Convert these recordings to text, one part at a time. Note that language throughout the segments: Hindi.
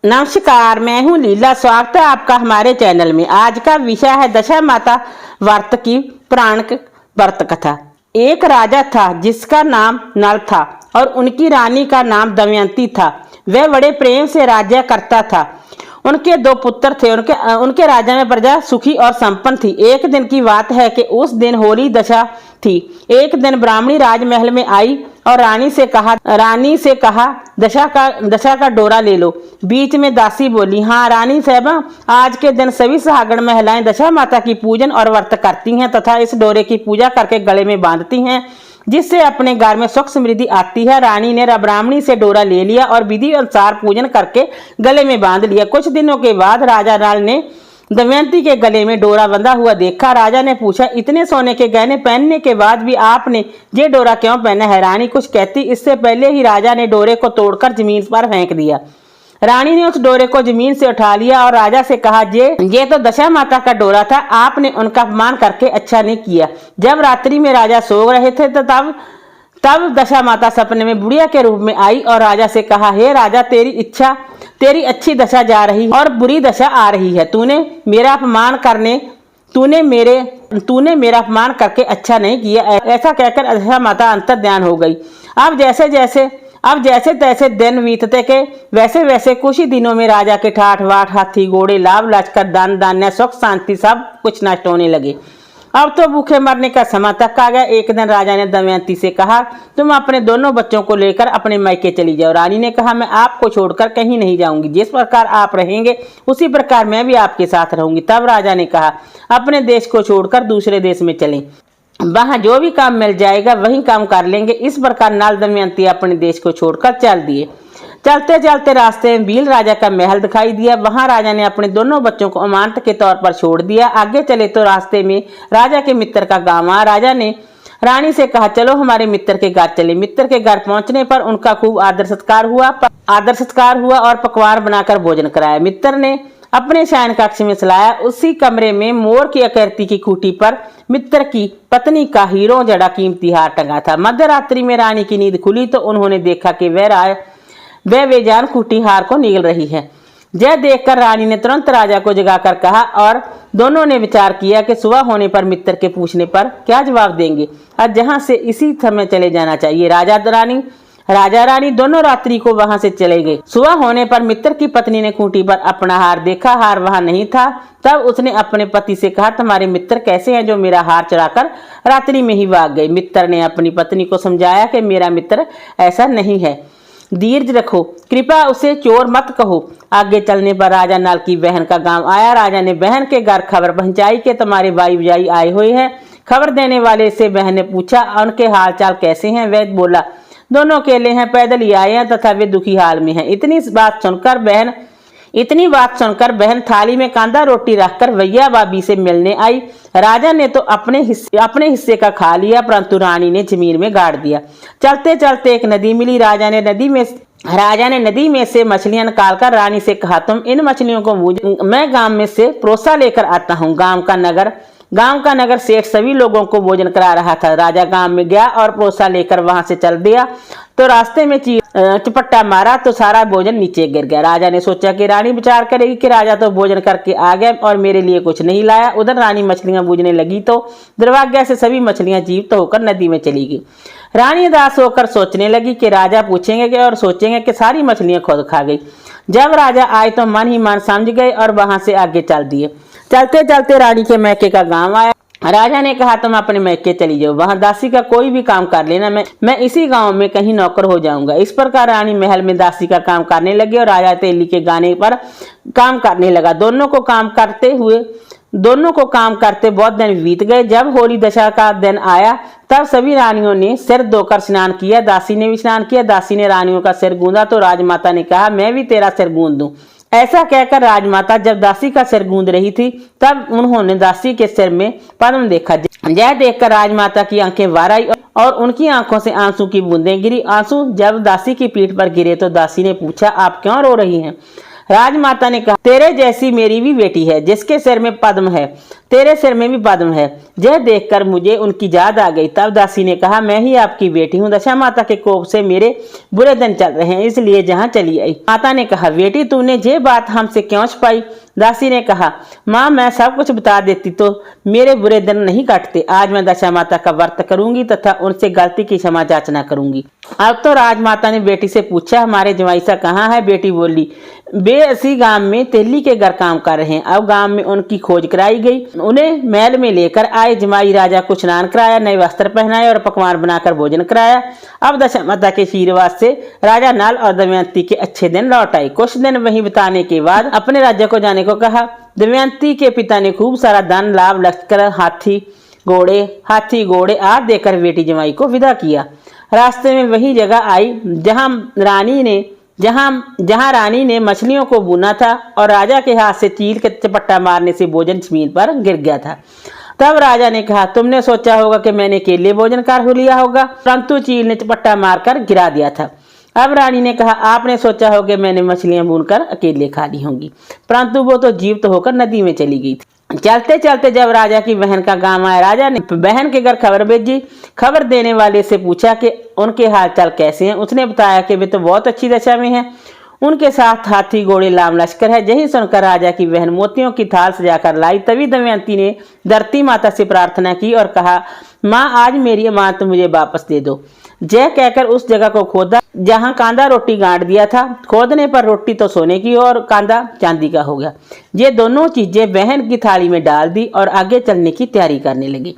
नमस्कार, मैं हूँ लीला। स्वागत है आपका हमारे चैनल में। आज का विषय है दशा माता व्रत की पौराणिक व्रत कथा। एक राजा था जिसका नाम नल था और उनकी रानी का नाम दमयंती था। वह बड़े प्रेम से राज्य करता था। उनके दो पुत्र थे। उनके राज्य में प्रजा सुखी और संपन्न थी। एक दिन की बात है कि उस दिन होली दशा थी। एक दिन ब्राह्मणी राजमहल में आई और रानी से कहा दशा का डोरा ले लो। बीच में दासी बोली, हाँ रानी साहबा, आज के दिन सभी सुहागण महिलाएं दशा माता की पूजन और व्रत करती हैं तथा इस डोरे की पूजा करके गले में बांधती हैं, जिससे अपने घर में सुख समृद्धि आती है। रानी ने ब्राह्मणी से डोरा ले लिया और विधि अनुसार पूजन करके गले में बांध लिया। कुछ दिनों के बाद राजा नल ने दमयंती के गले में डोरा बंधा हुआ देखा। राजा ने पूछा, इतने सोने के गहने पहनने के बाद भी आपने ये डोरा क्यों पहना है? रानी कुछ कहती इससे पहले ही राजा ने डोरे को तोड़कर जमीन पर फेंक दिया। रानी ने उस डोरे को जमीन से उठा लिया और राजा से कहा, ये तो दशा माता का डोरा था, आपने उनका अपमान करके अच्छा नहीं किया। जब रात्रि में राजा सो रहे थे तो तब दशा माता सपने में बुढ़िया के रूप में आई और राजा से कहा, हे राजा, तेरी अच्छी दशा जा रही और बुरी दशा आ रही है। तूने मेरा अपमान करके अच्छा नहीं किया। ऐसा कहकर दशा माता अंतर्ध्यान हो गई। अब जैसे तैसे दिन बीतते के वैसे वैसे कुछ ही दिनों में राजा के ठाठ बाट, हाथी घोड़े, लाभ लश्कर, दान धान्य, सुख शांति सब कुछ नष्ट होने लगे। अब तो भूखे मरने का समय तक आ गया। एक दिन राजा ने दमयंती से कहा, तुम अपने दोनों बच्चों को लेकर अपने मायके चली जाओ। रानी ने कहा, मैं आपको छोड़कर कहीं नहीं जाऊंगी। जिस प्रकार आप रहेंगे उसी प्रकार मैं भी आपके साथ रहूंगी। तब राजा ने कहा, अपने देश को छोड़कर दूसरे देश में चलें, वहां जो भी काम मिल जाएगा वही काम कर लेंगे। इस प्रकार नल दमयंती अपने देश को छोड़कर चल दिए। चलते चलते रास्ते में भील राजा का महल दिखाई दिया। वहां राजा ने अपने दोनों बच्चों को अमानत के तौर पर छोड़ दिया। आगे चले तो रास्ते में राजा के मित्र का गांव आया। राजा ने रानी से कहा, चलो हमारे मित्र के घर चले। मित्र के घर पहुंचने पर उनका खूब आदर सत्कार हुआ और पकवान बनाकर भोजन कराया। मित्र ने अपने शयन कक्ष में सुलाया। उसी कमरे में मोर की आकृति की खूंटी पर मित्र की पत्नी का हीरों जड़ा कीमती हार टंगा था। मध्य रात्रि में रानी की नींद खुली तो उन्होंने देखा कि वह बेजान खूंटी हार को निगल रही है। यह देखकर रानी ने तुरंत राजा को जगाकर कहा और दोनों ने विचार किया कि सुबह होने पर मित्र के पूछने पर क्या जवाब देंगे। आज जहां से इसी समय चले जाना चाहिए। राजा रानी दोनों रात्रि को वहां से चले गए। सुबह होने पर मित्र की पत्नी ने खूंटी पर अपना हार देखा। हार वहां नहीं था। तब उसने अपने पति से कहा, तुम्हारे मित्र कैसे हैं जो मेरा हार चुराकर रात्रि में ही भाग गए? मित्र ने अपनी पत्नी को समझाया कि मेरा मित्र ऐसा नहीं है, धीरज रखो, कृपया उसे चोर मत कहो। आगे चलने पर राजा नल की बहन का गांव आया। राजा ने बहन के घर खबर पहुंचाई कि तुम्हारे भाई भौजाई आए हुए हैं। खबर देने वाले से बहन ने पूछा, उनके हाल चाल कैसे हैं? वह बोला, दोनों अकेले हैं, पैदल ही आए हैं तथा वे दुखी हाल में हैं। इतनी बात सुनकर बहन थाली में कांदा रोटी रखकर भैया भाभी से मिलने आई। राजा ने तो अपने हिस्से का खा लिया, परंतु रानी ने जमीन में गाड़ दिया। चलते चलते एक नदी मिली। राजा ने नदी में से मछलियां निकालकर रानी से कहा, तुम इन मछलियों को भूजो, मैं गांव में से प्रोसा लेकर आता हूँ। गांव का नगर सेठ सभी लोगों को भोजन करा रहा था। राजा गांव में गया और प्रोसा लेकर वहां से चल दिया तो रास्ते में चपट्टा मारा तो सारा भोजन नीचे गिर गया। राजा ने सोचा कि रानी विचार करेगी कि राजा तो भोजन करके आ गया और मेरे लिए कुछ नहीं लाया। उधर रानी मछलियां बूझने लगी तो दुर्भाग्य से सभी मछलियां जीवित होकर नदी में चली गई। रानी उदास होकर सोचने लगी कि राजा पूछेंगे और सोचेंगे कि सारी मछलियां खुद खा गई। जब राजा आए तो मन ही मन समझ गए और वहां से आगे चल दिए। चलते चलते रानी के मैके का गांव आया। राजा ने कहा, तुम अपने मैके चली जाओ, वहां दासी का कोई भी काम कर लेना, मैं इसी गांव में कहीं नौकर हो जाऊंगा। इस प्रकार रानी महल में दासी का काम करने लगी और राजा तेली के गाने पर काम करने लगा। दोनों को काम करते बहुत दिन बीत गए। जब होली दशा का दिन आया तब सभी रानियों ने सिर धोकर स्नान किया। दासी ने भी स्नान किया। दासी ने रानियों का सिर गूंदा तो राजमाता ने कहा, मैं भी तेरा सिर गूंद दूं। ऐसा कहकर राजमाता जब दासी का सिर गूंद रही थी तब उन्होंने दासी के सिर में पद्म देखा। यह देखकर राजमाता की आंखें भर आई और उनकी आंखों से आंसू की बूंदें गिरी। आंसू जब दासी की पीठ पर गिरे तो दासी ने पूछा, आप क्यों रो रही हैं? राजमाता ने कहा, तेरे जैसी मेरी भी बेटी है जिसके सिर में पद्म है, तेरे सिर में भी पद्म है। यह देखकर मुझे उनकी याद आ गई। तब दासी ने कहा, मैं ही आपकी बेटी हूँ। दशा माता के कोप से मेरे बुरे दिन चल रहे हैं, इसलिए जहाँ चली आई। माता ने कहा, बेटी तूने ये बात हमसे क्यों छुपाई? दासी ने कहा, माँ मैं सब कुछ बता देती तो मेरे बुरे दिन नहीं कटते। आज मैं दशा माता का व्रत करूंगी तथा उनसे गलती की क्षमा याचना करूंगी। अब तो राजमाता ने बेटी से पूछा, हमारे जमाई सा कहाँ है? बेटी बोली, वे इसी गांव में तेली के घर काम कर रहे हैं। अब गांव में उनकी खोज कराई गई, उन्हें महल में लेकर आए। जमाई राजा को स्नान कराया, नए वस्त्र पहनाए और पकवान बनाकर भोजन कराया। अब दशा माता के आशीर्वाद से राजा नल और दमयंती के अच्छे दिन लौट आए। कुछ दिन वहीं बिताने के बाद अपने राज्य को जाने को कहा। दमयंती के पिता ने खूब सारा धन लाभ लश्कर हाथी घोड़े आदि देकर बेटी जमाई को विदा किया। रास्ते में वही जगह आई जहां रानी ने मछलियों को भूना था और राजा के हाथ से चील के चपट्टा मारने से भोजन जमीन पर गिर गया था। तब राजा ने कहा, तुमने सोचा होगा कि मैंने अकेले भोजन कर लिया होगा, परंतु चील ने चपट्टा मारकर गिरा दिया था। अब रानी ने कहा, आपने सोचा होगा कि मैंने मछलियां भूनकर अकेले खा ली होंगी, परंतु वो तो जीवित होकर नदी में चली गई थी। चलते चलते जब राजा की बहन का गांव आया, राजा ने बहन के घर खबर भेजी। खबर देने वाले से पूछा कि उनके हाल चाल कैसे हैं। उसने बताया कि वे तो बहुत अच्छी दशा में हैं, उनके साथ हाथी घोड़े लाम लश्कर है। यही सुनकर राजा की बहन मोतियों की थाल सजाकर लाई। तभी दमयंती ने धरती माता से प्रार्थना की और कहा, माँ आज मेरी अमानत मुझे वापस दे दो। जय कहकर उस जगह को खोदा जहां कांदा रोटी गांठ दिया था। खोदने पर रोटी तो सोने की और कांदा चांदी का हो गया। ये दोनों चीजें बहन की थाली में डाल दी और आगे चलने की तैयारी करने लगी।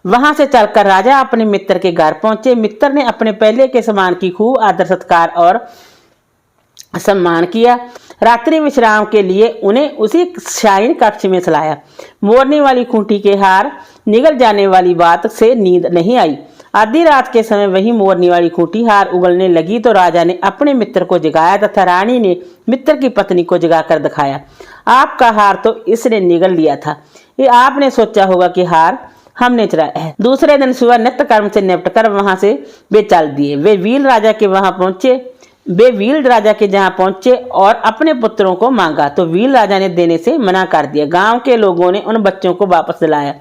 वहां से चलकर राजा अपने मित्र के घर पहुंचे। मित्र ने अपने पहले के समान की खूब आदर सत्कार और सम्मान किया। रात्रि विश्राम के लिए उन्हें उसी शाहीन कक्ष में सुलाया। मोरने वाली खूंटी के हार निगल जाने वाली बात से नींद नहीं आई। आधी रात के समय वही मोरनी वाली खूंटी हार उगलने लगी तो राजा ने अपने मित्र को जगाया तथा रानी ने मित्र की पत्नी को जगाकर दिखाया। आपका हार तो इसने निगल लिया था। ये आपने सोचा होगा कि हार हमने चुराया है। दूसरे दिन सुबह नित्य कर्म से निपटकर वहां से वे चल दिए। वे वील राजा के जहां पहुंचे और अपने पुत्रों को मांगा तो वील राजा ने देने से मना कर दिया। गांव के लोगों ने उन बच्चों को वापस दिलाया।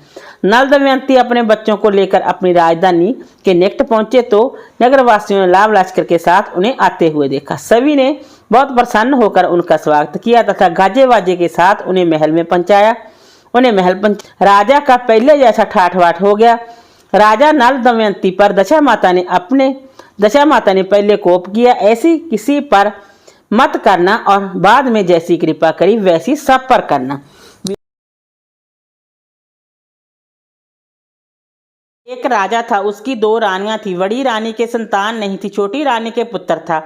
नल दमयंती अपने बच्चों को लेकर अपनी राजधानी के निकट पहुंचे तो नगरवासियों ने लाभ लश्कर के साथ उन्हें आते हुए देखा। सभी ने बहुत प्रसन्न होकर उनका स्वागत किया तथा गाजे बाजे के साथ उन्हें महल में पहुंचाया। राजा का पहले जैसा ठाठ बाट हो गया। राजा नल दमयंती पर दशा माता ने पहले कोप किया, ऐसी किसी पर मत करना और बाद में जैसी कृपा करी वैसी सब पर करना। एक राजा था, उसकी 2 रानियां थी। बड़ी रानी के संतान नहीं थी, छोटी रानी के पुत्र था।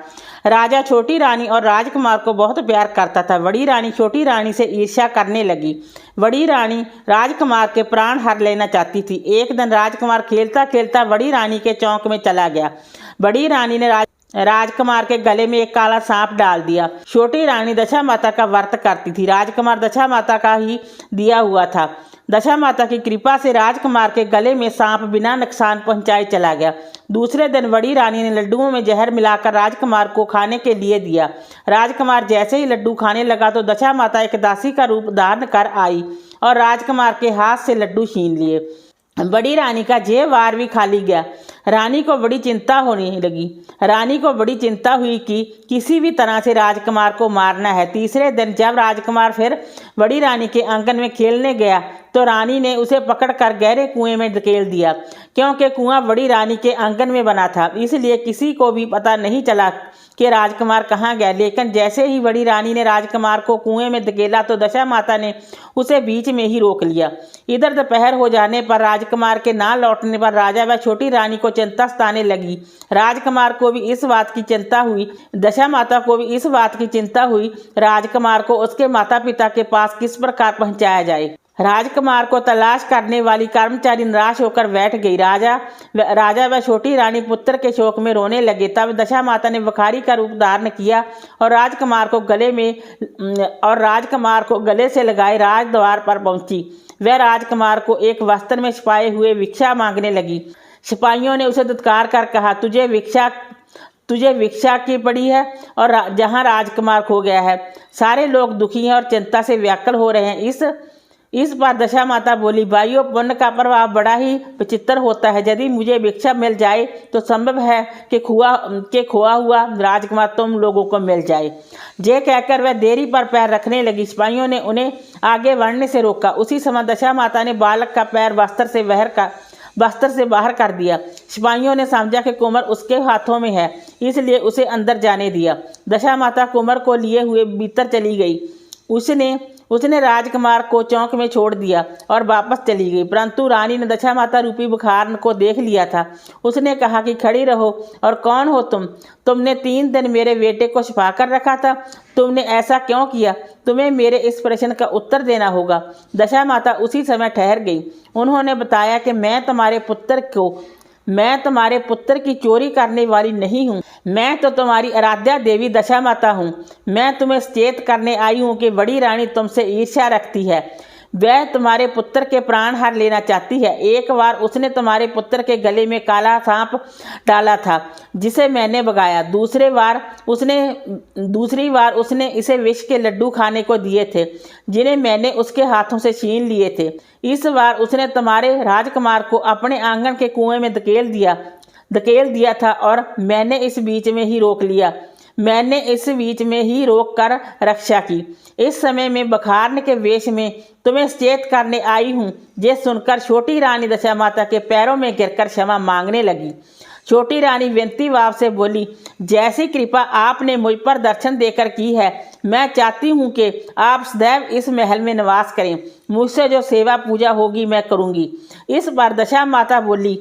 राजा छोटी रानी और राजकुमार को बहुत प्यार करता था। बड़ी रानी छोटी रानी से ईर्ष्या करने लगी। बड़ी रानी राजकुमार के प्राण हर लेना चाहती थी। एक दिन राजकुमार खेलता खेलता बड़ी रानी के चौक में चला गया। बड़ी रानी ने राजकुमार के गले में एक काला सांप डाल दिया। छोटी रानी दशा माता का व्रत करती थी। राजकुमार दशा माता का ही दिया हुआ था। दशा माता की कृपा से राजकुमार के गले में सांप बिना नुकसान पहुंचाए चला गया। दूसरे दिन बड़ी रानी ने लड्डुओं में जहर मिलाकर राजकुमार को खाने के लिए दिया। राजकुमार जैसे ही लड्डू खाने लगा तो दशा माता एक दासी का रूप धारण कर आई और राजकुमार के हाथ से लड्डू छीन लिए। बड़ी रानी का जे वार भी खाली गया। रानी को बड़ी चिंता होने लगी। रानी को बड़ी चिंता हुई कि किसी भी तरह से राजकुमार को मारना है। तीसरे दिन जब राजकुमार फिर बड़ी रानी के आंगन में खेलने गया तो रानी ने उसे पकड़कर गहरे कुएं में धकेल दिया। क्योंकि कुआं बड़ी रानी के आंगन में बना था, इसलिए किसी को भी पता नहीं चला कि राजकुमार कहाँ गया। लेकिन जैसे ही बड़ी रानी ने राजकुमार को कुएं में धकेला तो दशा माता ने उसे बीच में ही रोक लिया। इधर दोपहर हो जाने पर राजकुमार के ना लौटने पर राजा व छोटी रानी को चिंता सताने लगी। राजकुमार को भी इस बात की चिंता हुई, दशा माता को भी इस बात की चिंता हुई राजकुमार को उसके माता पिता के पास किस प्रकार पहुंचाया जाए। राजकुमार को तलाश करने वाली कर्मचारी निराश होकर बैठ गई। राजा व छोटी रानी पुत्र के शोक में रोने लगे। तब दशा माता ने भिखारी का रूप धारण किया और राजकुमार को गले से लगाए राजद्वार पर पहुंची। वह राजकुमार को एक वस्त्र में छिपाए हुए भिक्षा मांगने लगी। सिपाहियों ने उसे धुतकार कर कहा, तुझे भिक्षा की पड़ी है और जहाँ राजकुमार खो गया है। सारे लोग दुखी हैं और चिंता से व्याकुल हो रहे हैं। इस बार दशा माता बोली, भाइयों, पुण्य का प्रभाव बड़ा ही विचित्र होता है। यदि मुझे भिक्षा मिल जाए तो संभव है कि खोआ हुआ राजकुमार तुम लोगों को मिल जाए। ये कहकर वह देरी पर पैर रखने लगी। सिपाहियों ने उन्हें आगे बढ़ने से रोका। उसी समय दशा माता ने बालक का पैर बस्तर से बाहर कर दिया। सिपाहियों ने समझा कि कुंवर उसके हाथों में है, इसलिए उसे अंदर जाने दिया। दशा माता कुंवर को लिए हुए भीतर चली गई। उसने राजकुमार को चौक में छोड़ दिया और वापस चली गई। परंतु रानी ने दशा माता रूपी बुखार को देख लिया था। उसने कहा कि खड़ी रहो, और कौन हो तुम? तुमने 3 दिन मेरे बेटे को छिपा कर रखा था। तुमने ऐसा क्यों किया? तुम्हें मेरे इस प्रश्न का उत्तर देना होगा। दशा माता उसी समय ठहर गई। उन्होंने बताया कि मैं तुम्हारे पुत्र की चोरी करने वाली नहीं हूँ। मैं तो तुम्हारी आराध्या देवी दशा माता हूँ। मैं तुम्हें सचेत करने आई हूँ कि बड़ी रानी तुमसे ईर्ष्या रखती है। वह तुम्हारे पुत्र के प्राण हर लेना चाहती है। एक बार उसने तुम्हारे पुत्र के गले में काला सांप डाला था, जिसे मैंने भगाया। दूसरी बार उसने इसे विष के लड्डू खाने को दिए थे, जिन्हें मैंने उसके हाथों से छीन लिए थे। इस बार उसने तुम्हारे राजकुमार को अपने आंगन के कुएं में धकेल दिया था, और मैंने इस बीच में ही रोक कर रक्षा की। इस समय मैं बखारन के वेश में तुम्हें सचेत करने आई हूँ। ये सुनकर छोटी रानी दशा माता के पैरों में गिरकर क्षमा मांगने लगी। छोटी रानी विनती भाव से बोली, जैसी कृपा आपने मुझ पर दर्शन देकर की है, मैं चाहती हूँ कि आप सदैव इस महल में निवास करें। मुझसे जो सेवा पूजा होगी मैं करूँगी। इस बार दशा माता बोली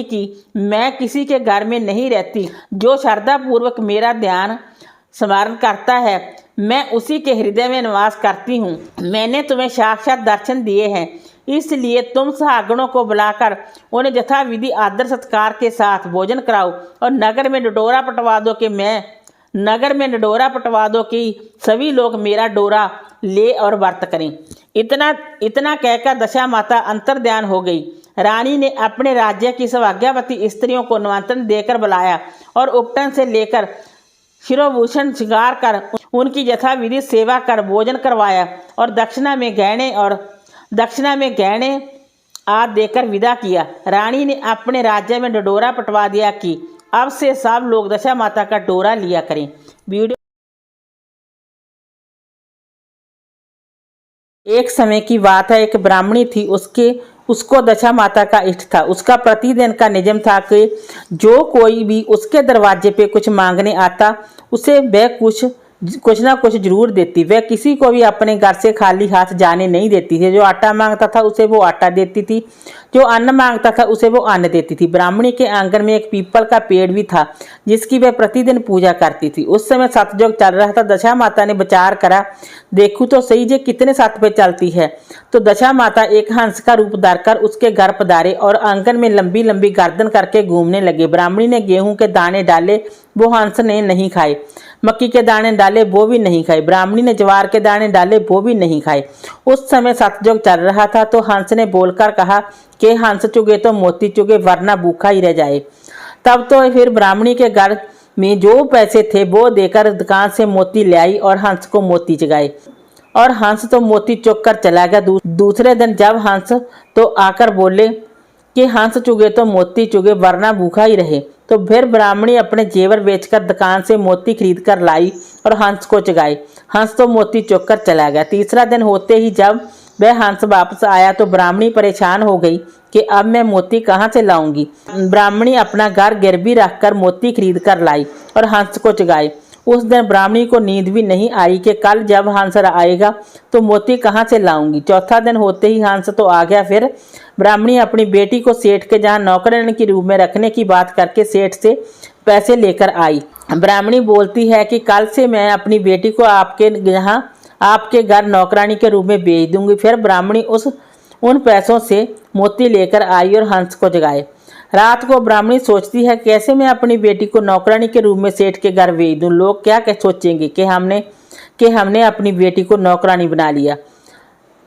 कि मैं किसी के घर में नहीं रहती। जो श्रद्धा पूर्वक मेरा ध्यान स्मरण करता है, मैं उसी के हृदय में निवास करती हूँ। मैंने तुम्हें साक्षात दर्शन दिए हैं, इसलिए तुम सहागणों को बुलाकर उन्हें यथाविधि आदर सत्कार के साथ भोजन कराओ, और नगर में डोरा पटवा दो कि सभी लोग मेरा डोरा ले और व्रत करें। इतना कहकर दशा माता अंतर्ध्यान हो गई। रानी ने अपने राज्य की सौभाग्यवती स्त्रियों को निमंत्रण देकर बुलाया और उपटन से लेकर शिरोभूषण श्रृंगार कर उनकी यथाविधि सेवा कर भोजन करवाया, और दक्षिणा में गहने आदि देकर विदा किया। रानी ने अपने राज्य में डोरा पटवा दिया कि अब से सब लोग दशा माता का डोरा लिया करें। वीडियो एक समय की बात है, एक ब्राह्मणी थी। उसको दशा माता का इष्ट था। उसका प्रतिदिन का नियम था कि जो कोई भी उसके दरवाजे पे कुछ मांगने आता, उसे वह कुछ ना कुछ जरूर देती। वह किसी को भी अपने घर से खाली हाथ जाने नहीं देती थी। जो आटा मांगता था उसे वो आटा देती थी, जो अन्न मांगता था उसे वो अन्न देती थी। ब्राह्मणी के आंगन में एक पीपल का पेड़ भी था, जिसकी वह प्रतिदिन पूजा करती थी। उस समय सतयुग चल रहा था। दशा माता ने विचार करा, देखूं तो सही जे कितने सत पे चलती है। तो दशा माता एक हंस का रूप धरकर उसके घर पधारे और आंगन में लंबी लंबी गर्दन करके घूमने लगे। ब्राह्मणी ने गेहूं के दाने डाले, वो हंस ने नहीं खाए। मक्की के दाने डाले, वो भी नहीं खाए। ब्राह्मणी ने ज्वार के दाने डाले, वो भी नहीं खाए। उस समय सतयुग चल रहा था। तो हंस ने बोलकर कहा कि हंस चुगे तो मोती चुगे, वरना भूखा ही रह जाए। तब तो फिर ब्राह्मणी के घर में जो पैसे थे वो देकर दुकान से मोती ले आई और हंस को मोती चुगाए, और हंस तो मोती चुग कर चला गया। दूसरे दिन जब हंस तो आकर बोले कि हंस चुगे तो मोती चुगे, वरना भूखा ही रहे। तो फिर ब्राह्मणी अपने जेवर बेचकर दुकान से मोती खरीद कर लाई और हंस को चुगाए। हंस तो मोती चुग कर चला गया। तीसरा दिन होते ही जब वह हंस वापस आया तो ब्राह्मणी परेशान हो गई कि अब मैं मोती कहाँ से लाऊंगी। ब्राह्मणी अपना घर गिरवी रखकर मोती खरीद कर लाई और हंस को चुगाए। उस दिन ब्राह्मणी को नींद भी नहीं आई कि कल जब हंस आएगा तो मोती कहाँ से लाऊंगी। चौथा दिन होते ही हंस तो आ गया। फिर ब्राह्मणी अपनी बेटी को सेठ के जहाँ नौकरानी के रूप में रखने की बात करके सेठ से पैसे लेकर आई। ब्राह्मणी बोलती है कि कल से मैं अपनी बेटी को आपके घर नौकरानी के रूप में भेज दूंगी। फिर ब्राह्मणी उन पैसों से मोती लेकर आई और हंस को जगाए। रात को ब्राह्मणी सोचती है कैसे मैं अपनी बेटी को नौकरानी के रूप में सेठ के घर भेज दूं। लोग क्या सोचेंगे कि हमने अपनी बेटी को नौकरानी बना लिया।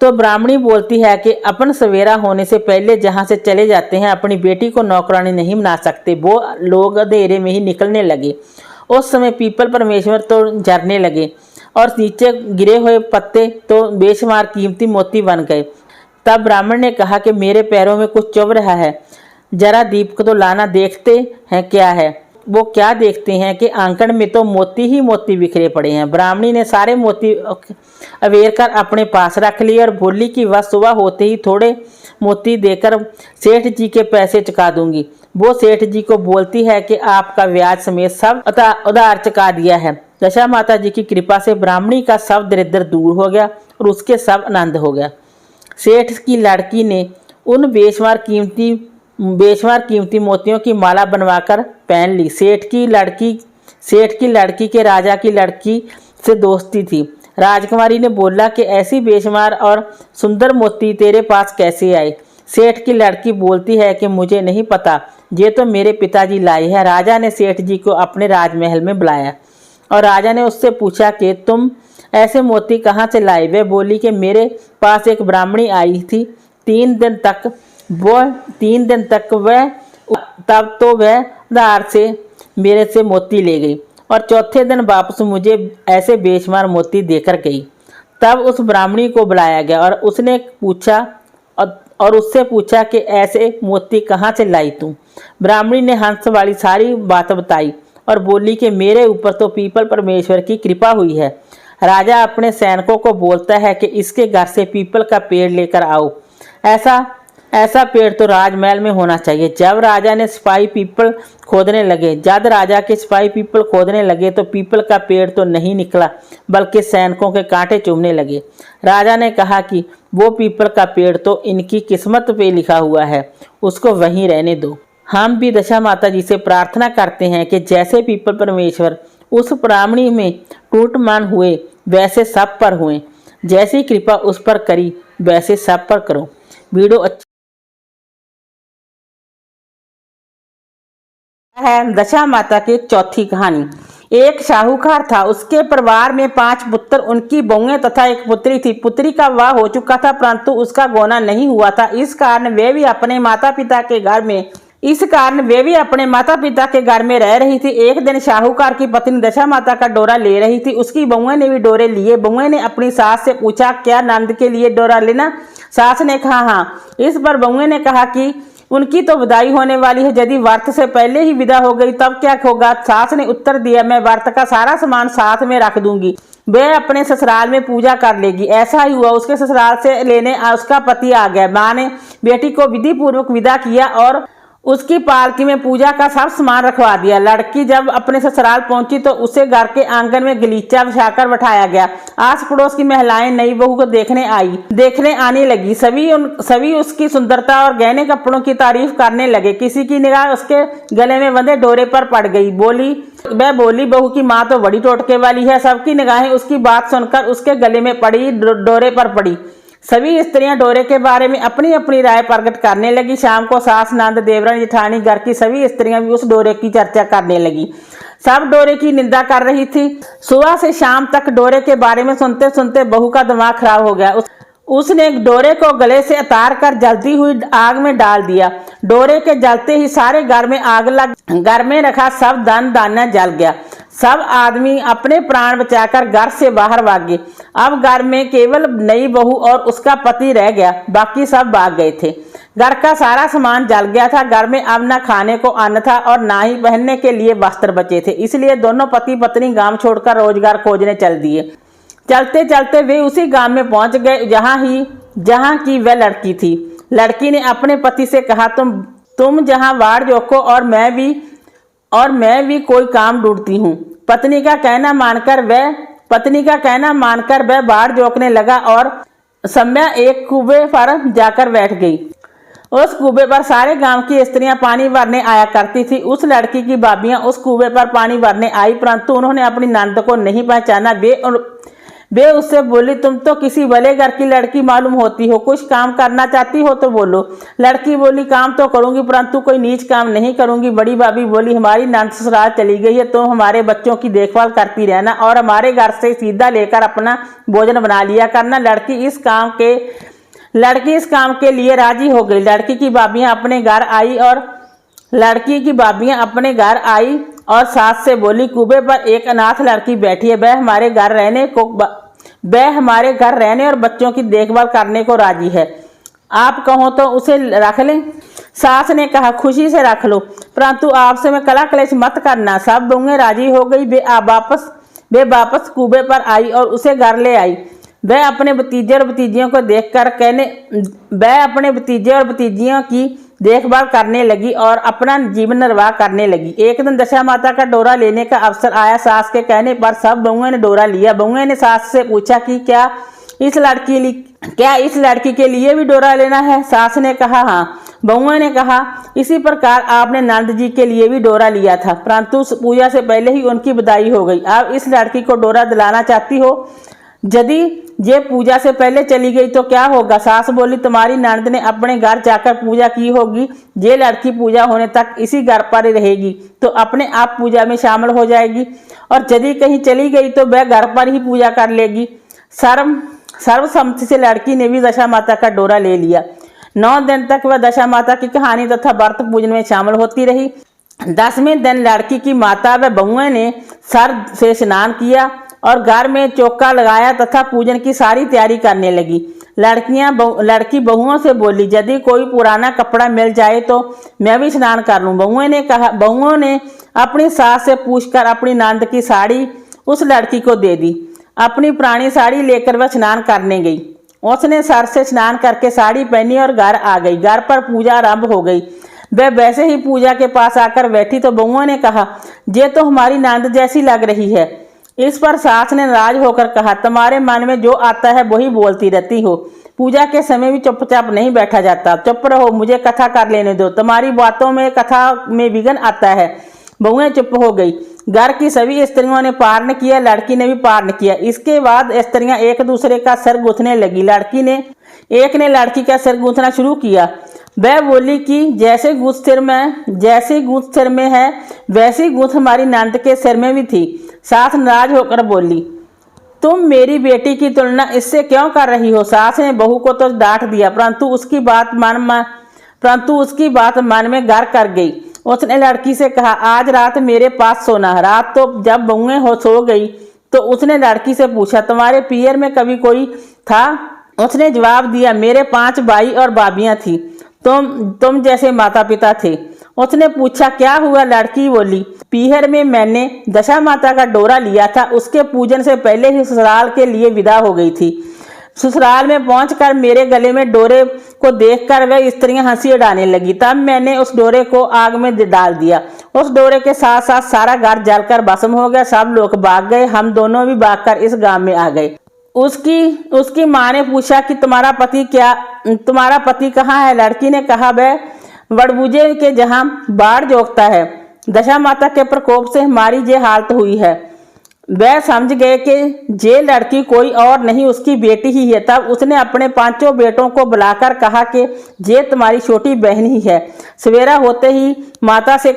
तो ब्राह्मणी बोलती है कि अपन सवेरा होने से पहले जहाँ से चले जाते हैं अपनी बेटी को नौकरानी नहीं बना सकते। वो लोग अंधेरे में ही निकलने लगे। उस समय पीपल परमेश्वर तो झरने लगे और नीचे गिरे हुए पत्ते तो बेशुमार कीमती मोती बन गए। तब ब्राह्मण ने कहा कि मेरे पैरों में कुछ चुभ रहा है, जरा दीप को तो लाना, देखते हैं क्या है। वो क्या देखते हैं कि आंगन में तो मोती ही मोती बिखरे पड़े हैं। ब्राह्मणी ने सारे मोती अवेर कर अपने पास रख लिए और बोली कि वह सुबह होते ही थोड़े मोती देकर सेठ जी के पैसे चुका दूंगी। वो सेठ जी को बोलती है कि आपका ब्याज समेत सब उधार चुका दिया है। दशा माता जी की कृपा से ब्राह्मणी का सब दरिद्र दूर हो गया और उसके सब आनंद हो गया। सेठ की लड़की ने उन बेशुमार कीमती मोतियों की माला बनवाकर पहन ली। सेठ की लड़की के राजा की लड़की से दोस्ती थी। राजकुमारी ने बोला कि ऐसी बेशुमार और सुंदर मोती तेरे पास कैसे आए। सेठ की लड़की बोलती है कि मुझे नहीं पता, ये तो मेरे पिताजी लाए हैं। राजा ने सेठ जी को अपने राजमहल में बुलाया और राजा ने उससे पूछा कि तुम ऐसे मोती कहाँ से लाए। वह बोली कि मेरे पास एक ब्राह्मणी आई थी, 3 दिन तक वह तब तो वह उधार से मेरे से मोती ले गई और चौथे दिन वापस मुझे ऐसे बेशुमार मोती देकर गई। तब उस ब्राह्मणी को बुलाया गया और उससे पूछा कि ऐसे मोती कहाँ से लाई तू। ब्राह्मणी ने हंस वाली सारी बात बताई और बोली कि मेरे ऊपर तो पीपल परमेश्वर की कृपा हुई है। राजा अपने सैनिकों को बोलता है कि इसके घर से पीपल का पेड़ लेकर आओ। ऐसा पेड़ तो राजमहल में होना चाहिए। जब राजा के सिपाही पीपल खोदने लगे तो पीपल का पेड़ तो नहीं निकला, बल्कि सैनिकों के कांटे चुभने लगे। राजा ने कहा कि वो पीपल का पेड़ तो इनकी किस्मत पे लिखा हुआ है, उसको वहीं रहने दो। हम भी दशा माता जी से प्रार्थना करते हैं कि जैसे पीपल परमेश्वर उस ब्राह्मणी में टूटमान हुए वैसे सब पर हुए। जैसी कृपा उस पर करी वैसे सब पर करो। वीडियो अच्छा है। दशा माता की चौथी कहानी। एक साहूकार था, उसके परिवार में 5 पुत्र, उनकी बहुएं तथा एक पुत्री थी। पुत्री का विवाह हो चुका था परंतु उसका गौना नहीं हुआ था। इस कारण वे भी अपने माता पिता के घर में रह रही थी। एक दिन साहूकार की पत्नी दशा माता का डोरा ले रही थी। उसकी बहुएं ने भी डोरे लिए। बहुएं ने अपनी सास से पूछा, क्या नंद के लिए डोरा लेना? सास ने कहा हाँ। इस पर बहुएं ने कहा कि उनकी तो विदाई होने वाली है, यदि व्रत से पहले ही विदा हो गई तब क्या होगा? सास ने उत्तर दिया, मैं व्रत का सारा सामान साथ में रख दूंगी, वह अपने ससुराल में पूजा कर लेगी। ऐसा ही हुआ। उसके ससुराल से लेने उसका पति आ गया। माँ ने बेटी को विधि पूर्वक विदा किया और उसकी पालकी में पूजा का सब सामान रखवा दिया। लड़की जब अपने ससुराल पहुंची तो उसे घर के आंगन में गलीचा बिछाकर बैठाया गया। आस पड़ोस की महिलाएं नई बहू को देखने आने लगी। सभी उसकी सुंदरता और गहने कपड़ों की तारीफ करने लगे। किसी की निगाह उसके गले में बंधे डोरे पर पड़ गई। वह बोली, बहू की माँ तो बड़ी टोटके वाली है। सबकी निगाहें उसकी बात सुनकर उसके गले में पड़ी डोरे पर पड़ी। सभी स्त्रियां डोरे के बारे में अपनी अपनी राय प्रकट करने लगी। शाम को सास, नंद, देवरानी, जेठानी, घर की सभी स्त्रियां भी उस डोरे की चर्चा करने लगी। सब डोरे की निंदा कर रही थी। सुबह से शाम तक डोरे के बारे में सुनते सुनते बहू का दिमाग खराब हो गया। उसने डोरे को गले से उतार कर जलती हुई आग में डाल दिया। डोरे के जलते ही सारे घर में आग लग, घर में रखा सब धन धान्य जल गया। सब आदमी अपने प्राण बचाकर घर से बाहर भागे। अब घर में केवल नई बहू और उसका पति रह गया, बाकी सब भाग गए थे। घर का सारा सामान जल गया था। घर में अब न खाने को अन्न था और ना ही पहनने के लिए वस्त्र बचे थे। इसलिए दोनों पति पत्नी गांव छोड़कर रोजगार खोजने चल दिए। चलते चलते वे उसी गांव में पहुंच गए जहां की वह लड़की थी। लड़की ने अपने पति से कहा, तुम जहां वाड़ जोको और मैं भी कोई काम ढूंढती हूँ। पत्नी का कहना मानकर वह बाढ़ जोकने लगा और सम्या एक कुएं पर जाकर बैठ गई। उस कुएं पर सारे गांव की स्त्रियां पानी भरने आया करती थी। उस लड़की की भाभियां उस कुएं पर पानी भरने आई परंतु उन्होंने अपनी नंद को नहीं पहचाना। वे उससे बोली, तुम तो किसी भले घर की लड़की मालूम होती हो, कुछ काम करना चाहती हो तो बोलो। लड़की बोली, काम तो करूंगी परंतु कोई नीच काम नहीं करूंगी। बड़ी भाभी बोली, हमारी नंद ससुराल चली गई है, तुम हमारे बच्चों की देखभाल करती रहना और हमारे घर से सीधा लेकर अपना भोजन बना लिया करना। लड़की इस काम के लिए राजी हो गई। लड़की की भाभियां अपने घर आई और सास से बोली, कुबे पर एक अनाथ लड़की बैठी है, वह हमारे घर रहने और बच्चों की देखभाल करने को राजी है, आप कहो तो उसे रख लें। सास ने कहा, खुशी से रख लो, परंतु आपसे मैं कला कलेश मत करना। सब बहुएं राजी हो गई। वे वापस कुबे पर आई और उसे घर ले आई। वह अपने भतीजे और भतीजियों की देखभाल करने लगी और अपना जीवन निर्वाह करने लगी। एक दिन दशा माता का डोरा लेने का अवसर आया। सास के कहने पर सब बहुओं ने डोरा लिया। बहुओं ने सास से पूछा कि क्या इस लड़की के लिए भी डोरा लेना है? सास ने कहा, हाँ। बहुओं ने कहा, इसी प्रकार आपने नंद जी के लिए भी डोरा लिया था, परंतु पूजा से पहले ही उनकी विदाई हो गई। आप इस लड़की को डोरा दिलाना चाहती हो? यदि ये पूजा से पहले चली गई तो क्या होगा? सास बोली, तुम्हारी ननद ने अपने घर जाकर पूजा की होगी, ये लड़की पूजा होने तक इसी घर पर रहेगी तो अपने आप पूजा में शामिल हो जाएगी, और यदि कहीं चली गई तो वह घर पर ही पूजा कर लेगी। सर्वसम्मति से लड़की ने भी दशा माता का डोरा ले लिया। 9 दिन तक वह दशा माता की कहानी तथा व्रत पूजन में शामिल होती रही। 10वें दिन लड़की की माता व बहुओं ने सर से स्नान किया और घर में चौका लगाया तथा पूजन की सारी तैयारी करने लगी। लड़की बहुओं से बोली, यदि कोई पुराना कपड़ा मिल जाए तो मैं भी स्नान कर लूं। बहुओं ने अपनी सास से पूछकर अपनी नंद की साड़ी उस लड़की को दे दी। अपनी पुरानी साड़ी लेकर वह स्नान करने गई। उसने सर से स्नान करके साड़ी पहनी और घर आ गई। घर पर पूजा आरंभ हो गई। वह वैसे ही पूजा के पास आकर बैठी तो बहुओं ने कहा, ये तो हमारी नंद जैसी लग रही है। इस पर सास ने नाराज होकर कहा, तुम्हारे मन में जो आता है वही बोलती रहती हो, पूजा के समय भी चुपचाप नहीं बैठा जाता। चुप रहो, मुझे कथा कर लेने दो, तुम्हारी बातों में कथा में विघ्न आता है। बहुएं चुप हो गई। घर की सभी स्त्रियों ने पारण किया, लड़की ने भी पारण किया। इसके बाद स्त्रियां एक दूसरे का सिर गूंथने लगी। एक ने लड़की का सिर गूंथना शुरू किया। वह बोली कि जैसे गूंथ सिर में है वैसी गूंथ हमारी नंद के सिर में भी थी। सास नाराज होकर बोली, तुम मेरी बेटी की तुलना इससे क्यों कर रही हो? सास ने बहू को तो डांट दिया, परंतु उसकी बात मन में घर कर गई। उसने लड़की से कहा, आज रात मेरे पास सोना। रात तो जब बहुएं सो गई तो उसने लड़की से पूछा, तुम्हारे पियर में कभी कोई था? उसने जवाब दिया, मेरे 5 भाई और भाभियां थी, तुम जैसे माता पिता थे। उसने पूछा, क्या हुआ? लड़की बोली, पीहर में मैंने दशा माता का डोरा लिया था, उसके पूजन से पहले ही ससुराल के लिए विदा हो गई थी। ससुराल में पहुंचकर मेरे गले में डोरे को देखकर वह स्त्रियां हंसी उड़ाने लगी। तब मैंने उस डोरे को आग में डाल दिया। उस डोरे के साथ साथ सारा घर जलकर भस्म हो गया। सब लोग भाग गए। हम दोनों भी भागकर इस गांव में आ गए। उसकी माँ ने पूछा कि तुम्हारा पति कहाँ है? लड़की ने कहा, वह वड़बूजे के जहां बाढ़ जोगता है। दशा माता के प्रकोप से हमारी ये हालत हुई है। वह समझ गए कि ये लड़की कोई और नहीं उसकी बेटी ही है। तब उसने अपने 5 बेटों को बुलाकर कहा कि ये तुम्हारी छोटी बहन ही है। सवेरा होते ही माता के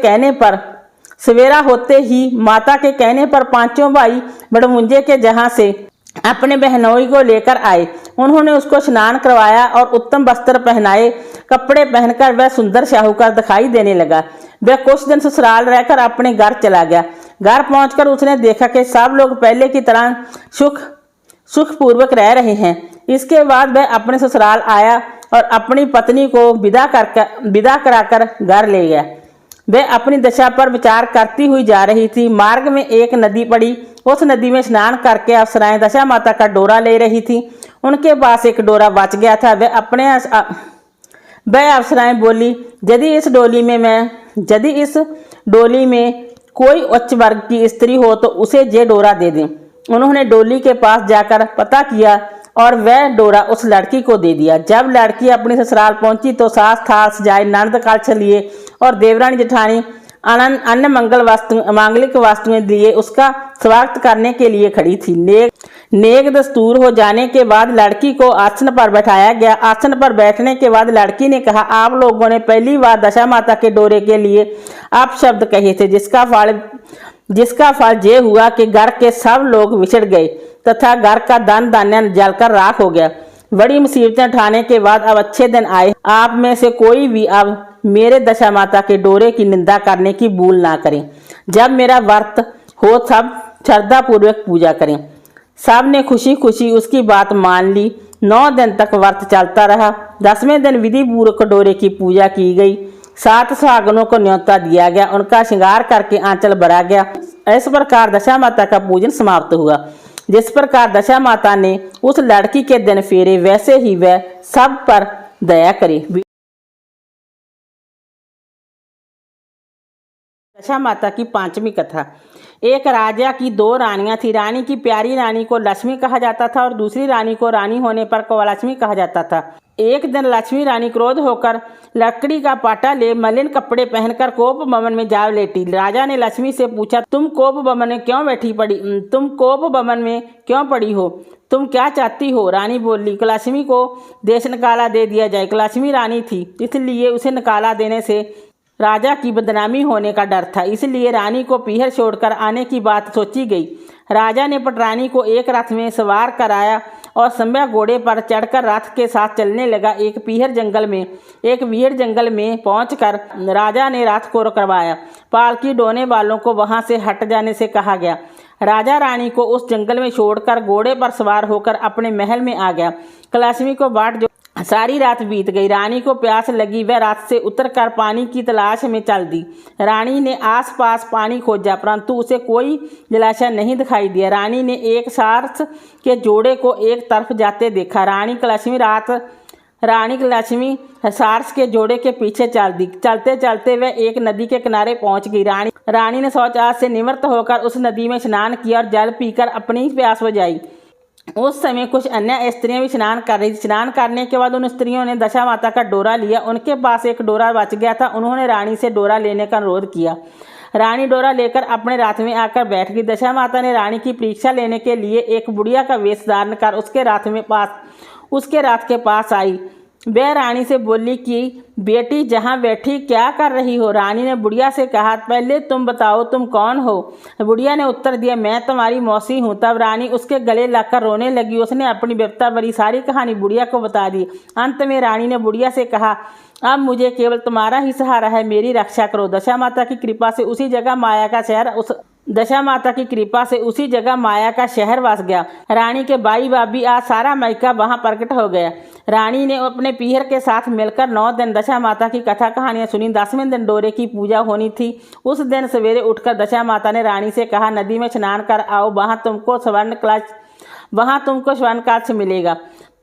कहने पर 5 भाई बड़मुंजे के जहां से अपने बहनोई को लेकर आए। उन्होंने उसको स्नान करवाया और उत्तम वस्त्र पहनाए। कपड़े पहनकर वह सुंदर शाहूकार दिखाई देने लगा। वह कुछ दिन ससुराल रहकर अपने घर चला गया। घर पहुंचकर उसने देखा कि सब लोग पहले की तरह सुखपूर्वक रह रहे हैं। इसके बाद वह अपने ससुराल आया और अपनी पत्नी को विदा कराकर घर ले गया। वह अपनी दशा पर विचार करती हुई जा रही थी। मार्ग में एक नदी पड़ी। उस नदी में स्नान करके अप्सराएं दशा माता का डोरा ले रही थी। उनके पास एक डोरा बच गया था। वह अप्सराएं बोली, यदि इस डोली में कोई उच्च वर्ग की स्त्री हो तो उसे ये डोरा दे दें। उन्होंने डोली के पास जाकर पता किया और वह डोरा उस लड़की को दे दिया। जब लड़की अपने ससुराल पहुंची तो सास थाल सजाए, नंद कलश लिए और देवरानी जेठानी मांगलिक वस्तुएं लिए उसका स्वागत करने के लिए खड़ी थी। नेक दस्तूर हो जाने के बाद लड़की को आसन पर बैठाया गया। आसन पर बैठने के बाद लड़की ने कहा, आप लोगों ने पहली बार दशा माता के डोरे के लिए आप शब्द कहे थे, जिसका फल ये हुआ कि घर के सब लोग बिछड़ गए तथा घर का धन धान्य जलकर राख हो गया। बड़ी मुसीबतें उठाने के बाद अब अच्छे दिन आए। आप में से कोई भी अब मेरे दशा माता के डोरे की निंदा करने की भूल ना करें। जब मेरा व्रत हो सब श्रद्धा पूर्वक पूजा करें। सब ने खुशी खुशी उसकी बात मान ली। 9 दिन तक व्रत चलता रहा। 10वें दिन विधि पूर्वक डोरे की पूजा की गई। 7 सुहागनों को न्योता दिया गया, उनका श्रृंगार करके आंचल भरा गया। इस प्रकार दशा माता का पूजन समाप्त हुआ। जिस प्रकार दशा माता ने उस लड़की के दिन फेरे, वैसे ही वह सब पर दया करे। दशा माता की 5वीं कथा। एक राजा की 2 रानियां थी। रानी की प्यारी रानी को लक्ष्मी कहा जाता था और दूसरी रानी को रानी होने पर कौलक्ष्मी कहा जाता था। एक दिन लक्ष्मी रानी क्रोध होकर लकड़ी का पाटा ले मलिन कपड़े पहनकर कोप भवन में जा लेटी। राजा ने लक्ष्मी से पूछा, तुम कोप भवन में क्यों पड़ी हो? तुम क्या चाहती हो? रानी बोली, लक्ष्मी को देश निकाला दे दिया जाए। लक्ष्मी रानी थी, इसलिए उसे निकाला देने से राजा की बदनामी होने का डर था, इसलिए रानी को पीहर छोड़कर आने की बात सोची गई। राजा ने पटरानी को एक रथ में सवार कराया और सम्या घोड़े पर चढ़कर रथ के साथ चलने लगा। एक पीहर जंगल में पहुंचकर राजा ने रथ को रुकवाया। पालकी ढोने वालों को वहां से हट जाने से कहा गया। राजा रानी को उस जंगल में छोड़कर घोड़े पर सवार होकर अपने महल में आ गया। लक्ष्मी को बाट जो सारी रात बीत गई। रानी को प्यास लगी, वह रात से उतरकर पानी की तलाश में चल दी। रानी ने आसपास पानी खोजा, परंतु उसे कोई जलाशय नहीं दिखाई दिया। रानी ने एक सारस के जोड़े को एक तरफ जाते देखा। रानी लक्ष्मी सारस के जोड़े के पीछे चल दी। चलते चलते वह एक नदी के किनारे पहुंच गई। रानी ने शौचालय से निवृत्त होकर उस नदी में स्नान किया और जल पीकर अपनी प्यास बुझाई। उस समय कुछ अन्य स्त्रियां भी स्नान कर रही थी। स्नान करने के बाद उन स्त्रियों ने दशा माता का डोरा लिया। उनके पास एक डोरा बच गया था। उन्होंने रानी से डोरा लेने का अनुरोध किया। रानी डोरा लेकर अपने रथ में आकर बैठ गई। दशा माता ने रानी की परीक्षा लेने के लिए एक बुढ़िया का वेश धारण कर उसके रथ के पास आई। वह रानी से बोली कि बेटी जहाँ बैठी क्या कर रही हो? रानी ने बुढ़िया से कहा, पहले तुम बताओ तुम कौन हो? बुढ़िया ने उत्तर दिया, मैं तुम्हारी मौसी हूँ। तब रानी उसके गले लगकर रोने लगी। उसने अपनी विपदा भरी सारी कहानी बुढ़िया को बता दी। अंत में रानी ने बुढ़िया से कहा, अब मुझे केवल तुम्हारा ही सहारा है, मेरी रक्षा करो। दशा माता की कृपा से उसी जगह माया का शहर बस गया। रानी के भाई भाभी आज सारा मायका वहां प्रकट हो गया। रानी ने अपने पीहर के साथ मिलकर 9 दिन दशा माता की कथा कहानियां सुनी। 10वें दिन डोरे की पूजा होनी थी। उस दिन सवेरे उठकर दशा माता ने रानी से कहा, नदी में स्नान कर आओ, वहां तुमको स्वर्ण कलश मिलेगा,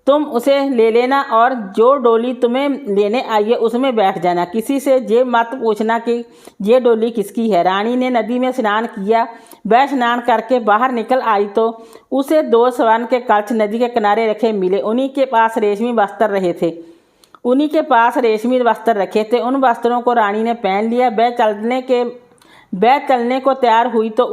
तुम उसे ले लेना और जो डोली तुम्हें लेने आई है उसमें बैठ जाना। किसी से ये मत पूछना कि ये डोली किसकी है। रानी ने नदी में स्नान किया। वह स्नान करके बाहर निकल आई तो उसे 2 स्वर्ण के कलश नदी के किनारे रखे मिले। उन्हीं के पास रेशमी वस्त्र रखे थे। उन वस्त्रों को रानी ने पहन लिया। वह चलने को तैयार हुई तो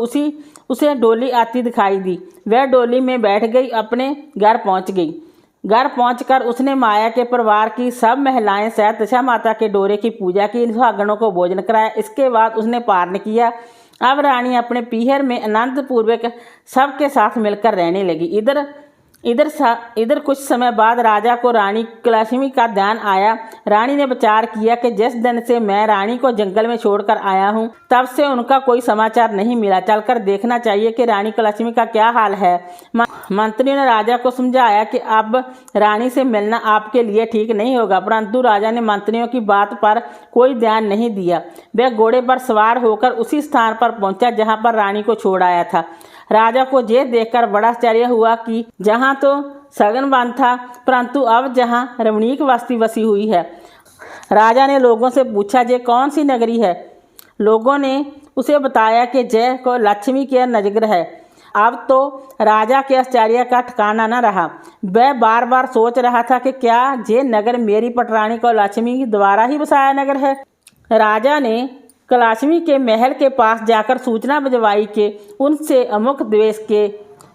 उसे डोली आती दिखाई दी। वह डोली में बैठ गई, अपने घर पहुंच गई। घर पहुंचकर उसने माया के परिवार की सब महिलाएं सहित दशा माता के डोरे की पूजा की, सुहागनों को भोजन कराया। इसके बाद उसने पारण किया। अब रानी अपने पीहर में आनंद पूर्वक सबके साथ मिलकर रहने लगी। इधर कुछ समय बाद राजा को रानी लक्ष्मी का ध्यान आया। रानी ने विचार किया कि जिस दिन से मैं रानी को जंगल में छोड़कर आया हूँ तब से उनका कोई समाचार नहीं मिला। चलकर देखना चाहिए कि रानी लक्ष्मी का क्या हाल है। मंत्री ने राजा को समझाया कि अब रानी से मिलना आपके लिए ठीक नहीं होगा, परंतु राजा ने मंत्रियों की बात पर कोई ध्यान नहीं दिया। वह घोड़े पर सवार होकर उसी स्थान पर पहुंचा जहाँ पर रानी को छोड़ आया था। राजा को ये देखकर बड़ा आश्चर्य हुआ कि जहाँ तो सघन वन था, परंतु अब जहाँ रमणीक बस्ती बसी हुई है। राजा ने लोगों से पूछा, ये कौन सी नगरी है? लोगों ने उसे बताया कि जय को लक्ष्मी की नगर है। अब तो राजा के आश्चर्य का ठिकाना न रहा। वह बार बार सोच रहा था कि क्या ये नगर मेरी पटरानी को लक्ष्मी द्वारा ही बसाया नगर है। राजा ने लक्ष्मी के महल के पास जाकर सूचना भिजवाई कि उनसे अमुक देश के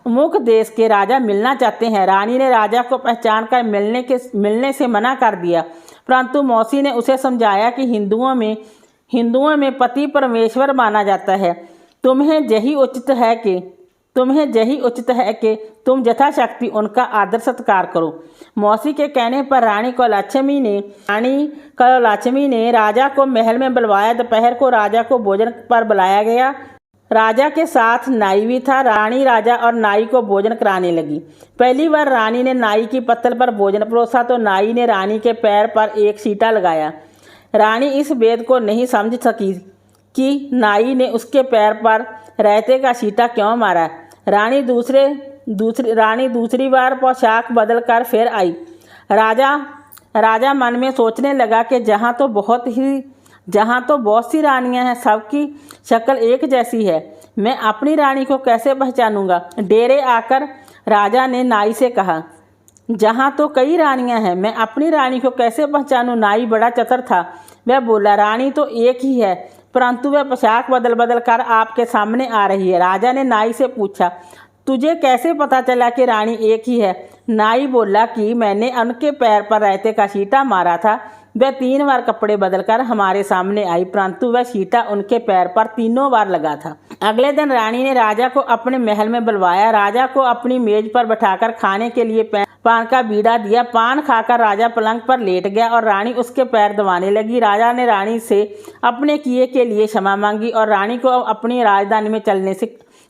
मुख देश के राजा मिलना चाहते हैं। रानी ने राजा को पहचान कर मिलने से मना कर दिया, परंतु मौसी ने उसे समझाया कि हिंदुओं में पति परमेश्वर माना जाता है। तुम्हें यही उचित है कि तुम यथाशक्ति उनका आदर सत्कार करो। मौसी के कहने पर रानी कौलाचमी ने राजा को महल में बुलवाया। दोपहर को राजा को भोजन पर बुलाया गया। राजा के साथ नाई भी था। रानी राजा और नाई को भोजन कराने लगी। पहली बार रानी ने नाई की पत्तल पर भोजन परोसा तो नाई ने रानी के पैर पर एक सीटा लगाया। रानी इस भेद को नहीं समझ सकी कि नाई ने उसके पैर पर रहते का सीटा क्यों मारा। रानी दूसरी बार पोशाक बदल कर फिर आई। राजा मन में सोचने लगा कि जहाँ तो बहुत सी रानियां हैं, सबकी शक्ल एक जैसी है, मैं अपनी रानी को कैसे पहचानूंगा। डेरे आकर राजा ने नाई से कहा, जहाँ तो कई रानियां हैं, मैं अपनी रानी को कैसे पहचानूं। नाई बड़ा चतुर था। वह बोला, रानी तो एक ही है, परंतु वह पोशाक बदल बदल कर आपके सामने आ रही है। राजा ने नाई से पूछा, तुझे कैसे पता चला कि रानी एक ही है। नाई बोला कि मैंने उनके पैर पर रहते का सीटा मारा था। वह 3 बार कपड़े बदलकर हमारे सामने आई, परंतु वह सीटा उनके पैर पर 3 बार लगा था। अगले दिन रानी ने राजा को अपने महल में बुलवाया। राजा को अपनी मेज पर बैठाकर खाने के लिए पान का बीड़ा दिया। पान खाकर राजा पलंग पर लेट गया और रानी उसके पैर दबाने लगी। राजा ने रानी से अपने किए के लिए क्षमा मांगी और रानी को अपनी राजधानी में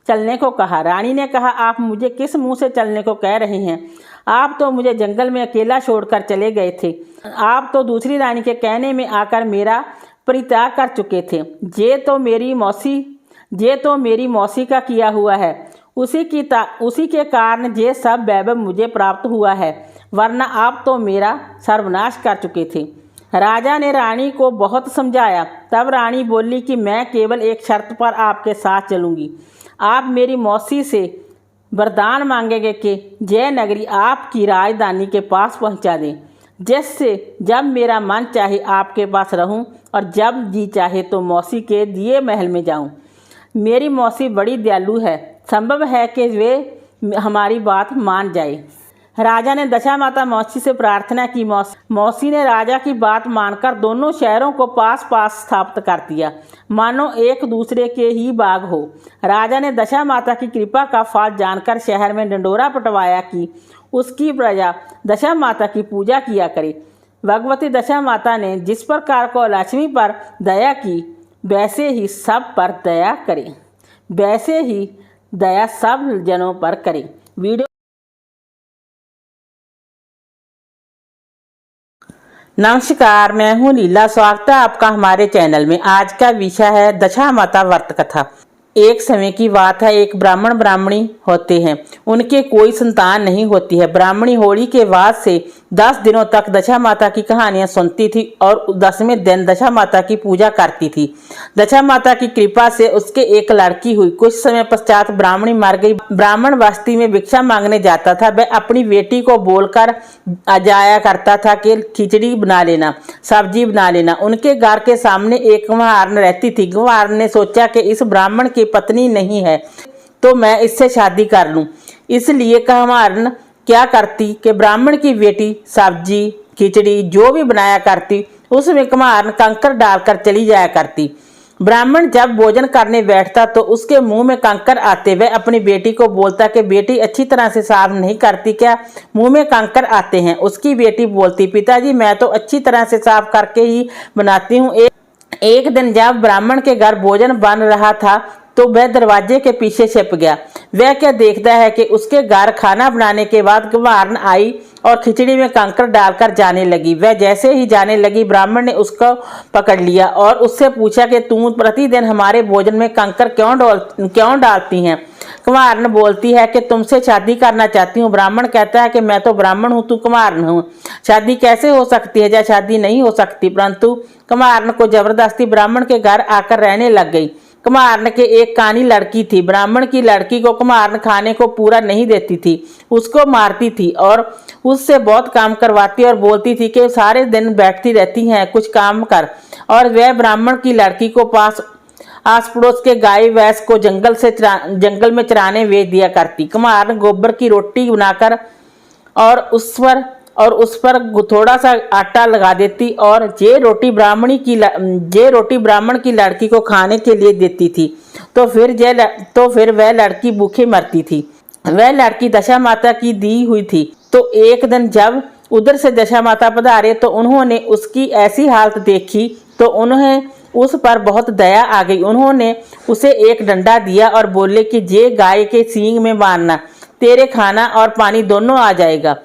चलने को कहा। रानी ने कहा, आप मुझे किस मुंह से चलने को कह रहे हैं? आप तो मुझे जंगल में अकेला छोड़कर चले गए थे। आप तो दूसरी रानी के कहने में आकर मेरा परित्याग कर चुके थे। ये तो मेरी मौसी का किया हुआ है। उसी के कारण ये सब वैभव मुझे प्राप्त हुआ है, वरना आप तो मेरा सर्वनाश कर चुके थे। राजा ने रानी को बहुत समझाया। तब रानी बोली कि मैं केवल एक शर्त पर आपके साथ चलूँगी। आप मेरी मौसी से वरदान मांगेंगे कि जय नगरी आपकी राजधानी के पास पहुंचा दें, जिससे जब मेरा मन चाहे आपके पास रहूं और जब जी चाहे तो मौसी के दिए महल में जाऊं। मेरी मौसी बड़ी दयालु है, संभव है कि वे हमारी बात मान जाए। राजा ने दशा माता मौसी से प्रार्थना की। मौसी ने राजा की बात मानकर दोनों शहरों को पास पास स्थापित कर दिया, मानो एक दूसरे के ही बाग हो। राजा ने दशा माता की कृपा का फल जानकर शहर में ढिंढोरा पिटवाया कि उसकी प्रजा दशा माता की पूजा किया करे। भगवती दशा माता ने जिस प्रकार कौलाचमी पर दया की, वैसे ही सब पर दया करे, वैसे ही दया सब जनों पर करे। वीडियो नमस्कार, मैं हूँ लीला। स्वागत है आपका हमारे चैनल में। आज का विषय है दशा माता व्रत कथा। एक समय की बात है, एक ब्राह्मण ब्राह्मणी होते हैं, उनके कोई संतान नहीं होती है। ब्राह्मणी होली के बाद से 10 दिनों तक दशा माता की कहानियां सुनती थी और 10वें दिन दशा माता की पूजा करती थी। दशा माता की कृपा से उसके एक लड़की हुई। कुछ समय पश्चात ब्राह्मणी मर गई। ब्राह्मण बस्ती में भिक्षा मांगने जाता था। वह अपनी बेटी को बोलकर जाया करता था कि खिचड़ी बना लेना, सब्जी बना लेना। उनके घर के सामने एक कुम्हारन रहती थी। कुम्हारन ने सोचा कि इस ब्राह्मण की पत्नी नहीं है तो मैं इससे शादी कर लूं। इसलिए कुम्हारन क्या करती कि ब्राह्मण की बेटी सब्जी खिचड़ी जो भी बनाया करती, उसमें कुम्हारन कंकर डालकर चली जाया करती। ब्राह्मण जब भोजन करने बैठता तो उसके मुंह में कंकर आते। वह अपनी बेटी को बोलता कि बेटी अच्छी तरह से साफ नहीं करती क्या, मुंह में कंकर आते हैं। उसकी बेटी बोलती, पिताजी मैं तो अच्छी तरह से साफ करके ही बनाती हूँ। एक दिन जब ब्राह्मण के घर भोजन बन रहा था तो वह दरवाजे के पीछे छिप गया। वह क्या देखता है कि उसके घर खाना बनाने के बाद कुम्हारन आई और खिचड़ी में कंकर डालकर जाने लगी। वह जैसे ही जाने लगी, ब्राह्मण ने उसको पकड़ लिया और उससे पूछा कि तुम प्रतिदिन हमारे भोजन में कंकर क्यों डालती हैं। कुम्हारन बोलती है कि तुमसे शादी करना चाहती हूँ। ब्राह्मण कहता है कि मैं तो ब्राह्मण हूँ, तू कुम्हारन हूँ, शादी कैसे हो सकती है, या शादी नहीं हो सकती। परंतु कुम्हारन को जबरदस्ती ब्राह्मण के घर आकर रहने लग गई। कुम्हारन के एक कानी लड़की थी। ब्राह्मण की लड़की को कुम्हारन खाने को पूरा नहीं देती थी, उसको मारती थी और उससे बहुत काम करवाती और बोलती थी कि सारे दिन बैठती रहती हैं, कुछ काम कर। और वह ब्राह्मण की लड़की को पास आस पड़ोस के गाय भैंस को जंगल में चराने भेज दिया करती। कुम्हार गोबर की रोटी बनाकर और उस पर थोड़ा सा आटा लगा देती और ये रोटी ब्राह्मण की लड़की को खाने के लिए देती थी। तो फिर वह लड़की भूखे मरती थी। वह लड़की दशा माता की दी हुई थी। तो एक दिन जब उधर से दशा माता पधारे तो उन्होंने उसकी ऐसी हालत देखी तो उन्हें उस पर बहुत दया आ गई। उन्होंने उसे एक डंडा दिया और बोले कि ये गाय के सींग में बांधना, तेरे खाना और पानी दोनों आ जाएगा।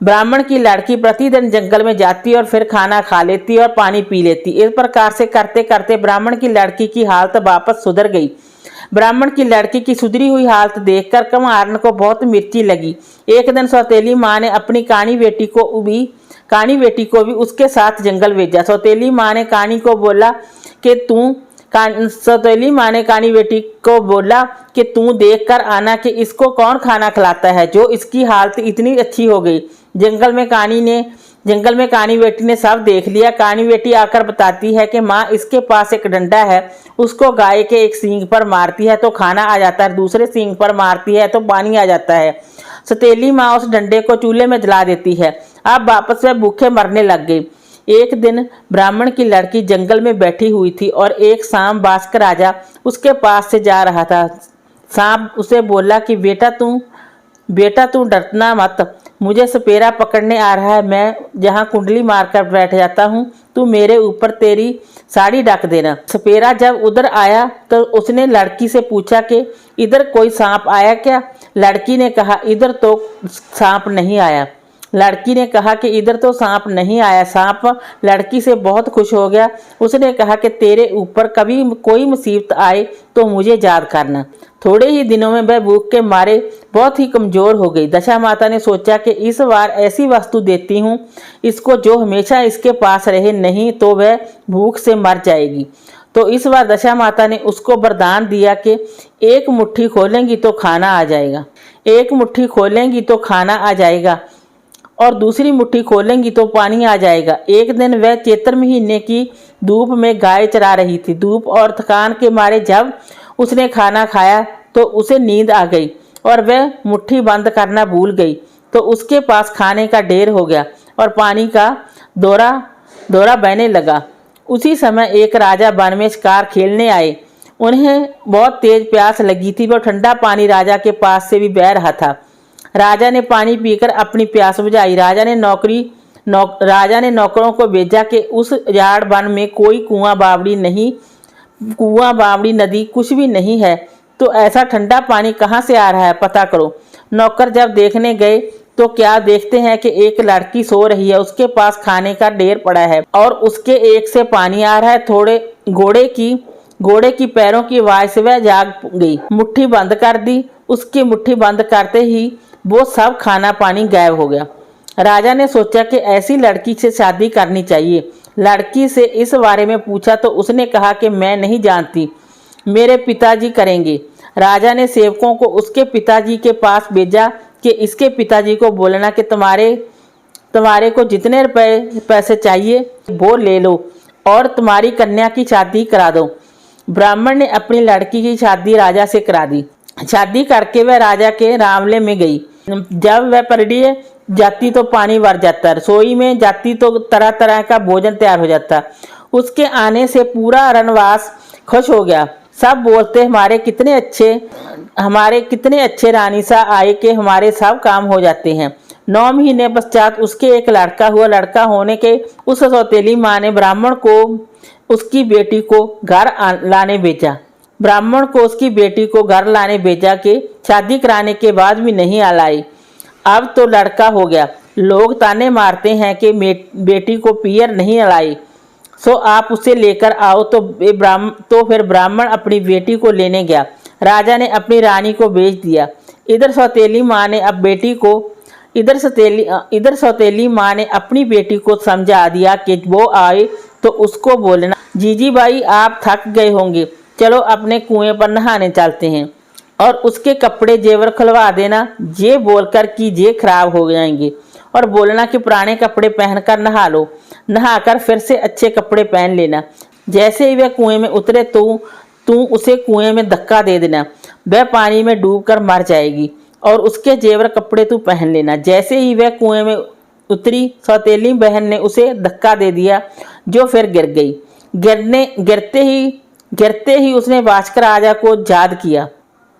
ब्राह्मण की लड़की प्रतिदिन जंगल में जाती और फिर खाना खा लेती और पानी पी लेती। इस प्रकार से करते करते ब्राह्मण की लड़की की हालत वापस सुधर गई। ब्राह्मण की लड़की की सुधरी हुई हालत देखकर कुम्हार को बहुत मिर्ची लगी। एक दिन सौतेली माँ ने अपनी कानी बेटी को भी उसके साथ जंगल भेजा। सौतेली माँ ने कानी बेटी को बोला कि तू देख कर आना कि इसको कौन खाना खिलाता है जो इसकी हालत इतनी अच्छी हो गई। जंगल में कानी बेटी ने सब देख लिया। कानी बेटी आकर बताती है कि माँ, इसके पास एक डंडा है, उसको गाय के एक सींग पर मारती है तो खाना आ जाता है, दूसरे सींग पर मारती है तो पानी आ जाता है। सौतेली माँ उस डंडे को चूल्हे में जला देती है। अब वापस वह भूखे मरने लग गई। एक दिन ब्राह्मण की लड़की जंगल में बैठी हुई थी और एक सांप बास्क राजा उसके पास से जा रहा था। सांप उसे बोला कि बेटा तू डरना मत, मुझे सपेरा पकड़ने आ रहा है। मैं जहाँ कुंडली मारकर बैठ जाता हूँ, तू मेरे ऊपर तेरी साड़ी ढक देना। सपेरा जब उधर आया तो उसने लड़की से पूछा कि इधर कोई सांप आया क्या? लड़की ने कहा, इधर तो सांप नहीं आया। लड़की ने कहा कि इधर तो सांप नहीं आया। सांप लड़की से बहुत खुश हो गया। उसने कहा कि तेरे ऊपर कभी कोई मुसीबत आए तो मुझे याद करना। थोड़े ही दिनों में वह भूख के मारे बहुत ही कमजोर हो गई। दशा माता ने सोचा कि इस बार ऐसी वस्तु देती हूँ इसको जो हमेशा इसके पास रहे, नहीं तो वह भूख से मर जाएगी। तो इस बार दशा माता ने उसको वरदान दिया कि एक मुट्ठी खोलेंगी तो खाना आ जाएगा, एक मुट्ठी खोलेंगी तो खाना आ जाएगा और दूसरी मुट्ठी खोलेंगी तो पानी आ जाएगा। एक दिन वह चैत्र महीने की धूप में गाय चरा रही थी। धूप और थकान के मारे जब उसने खाना खाया तो उसे नींद आ गई और वह मुट्ठी बंद करना भूल गई। तो उसके पास खाने का ढेर हो गया और पानी का दौरा बहने लगा। उसी समय एक राजा वन में शिकार खेलने आए। उन्हें बहुत तेज प्यास लगी थी। वह ठंडा पानी राजा के पास से भी बह रहा था। राजा ने पानी पीकर अपनी प्यास बुझाई। राजा ने नौकरों को भेजा कि उस झाड़ वन में कोई कुआं बावड़ी नदी कुछ भी नहीं है, तो ऐसा ठंडा पानी कहाँ से आ रहा है, पता करो। नौकर जब देखने गए तो क्या देखते हैं कि एक लड़की सो रही है, उसके पास खाने का ढेर पड़ा है और उसके एक से पानी आ रहा है। थोड़े घोड़े की पैरों की आवाज से वह जाग गई, मुट्ठी बंद कर दी। उसकी मुट्ठी बंद करते ही वो सब खाना पानी गायब हो गया। राजा ने सोचा कि ऐसी लड़की से शादी करनी चाहिए। लड़की से इस बारे में पूछा तो उसने कहा कि मैं नहीं जानती, मेरे पिताजी करेंगे। राजा ने सेवकों को उसके पिताजी के पास भेजा कि इसके पिताजी को बोलना कि तुम्हारे को जितने पैसे चाहिए वो ले लो और तुम्हारी कन्या की शादी करा दो। ब्राह्मण ने अपनी लड़की की शादी राजा से करा दी। शादी करके वह राजा के रामले में गई। जब वह परड़िए जाती तो पानी भर जाता, रसोई में जाती तो तरह तरह का भोजन तैयार हो जाता। उसके आने से पूरा रनवास खुश हो गया। सब बोलते हमारे कितने अच्छे रानी सा आए कि हमारे सब काम हो जाते हैं। 9 महीने पश्चात उसके एक लड़का हुआ। लड़का होने के उस सौतेली माँ ने ब्राह्मण को उसकी बेटी को घर लाने भेजा कि शादी कराने के बाद भी नहीं लाई। अब तो लड़का हो गया, लोग ताने मारते हैं कि बेटी को पियर नहीं लाई, सो आप उसे लेकर आओ। तो फिर ब्राह्मण अपनी बेटी को लेने गया। राजा ने अपनी रानी को भेज दिया। इधर सौतेली माँ ने अपनी बेटी को समझा दिया कि वो आए तो उसको बोलना, जीजी भाई आप थक गए होंगे, चलो अपने कुएं पर नहाने चलते हैं और उसके कपड़े जेवर खुलवा देना। ये बोलकर कि ये खराब हो जाएंगे और बोलना कि पुराने कपड़े पहनकर नहा लो, नहाकर फिर से अच्छे कपड़े पहन लेना। जैसे ही वे कुएं में उतरे तो तू उसे कुएं में धक्का दे देना, वह पानी में डूबकर मर जाएगी और उसके जेवर कपड़े तू पहन लेना। जैसे ही वह कुएं में उतरी, सौतेली बहन ने उसे धक्का दे दिया, जो फिर गिर गई। गिरते ही उसने वास्कर राजा को याद किया।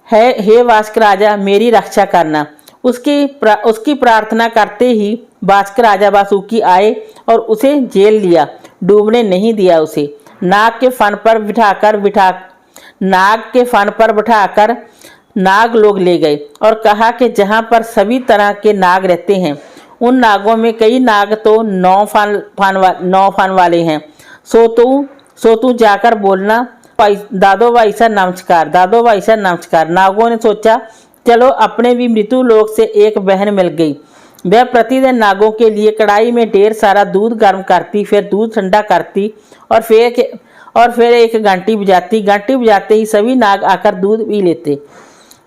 हे वास्कर राजा, मेरी रक्षा करना। उसकी प्रार्थना करते ही वास्कर राजा वासुकी आए और उसे जेल लिया, डूबने नहीं दिया। उसे नाग के फन पर बिठाकर नाग लोग ले गए और कहा कि जहाँ पर सभी तरह के नाग रहते हैं, उन नागों में कई नाग तो 9 फन वाले हैं। सो तू जाकर बोलना, दादो भाई सर नमस्कार, दादो भाई सर नमस्कार। नागों ने सोचा, चलो अपने भी मृत्यु लोक से एक बहन मिल गई। वह प्रतिदिन नागों के लिए कढ़ाई में ढेर सारा दूध गर्म करती, फिर दूध ठंडा करती और फिर एक घंटी बजाती। घंटी बजाते ही सभी नाग आकर दूध पी लेते।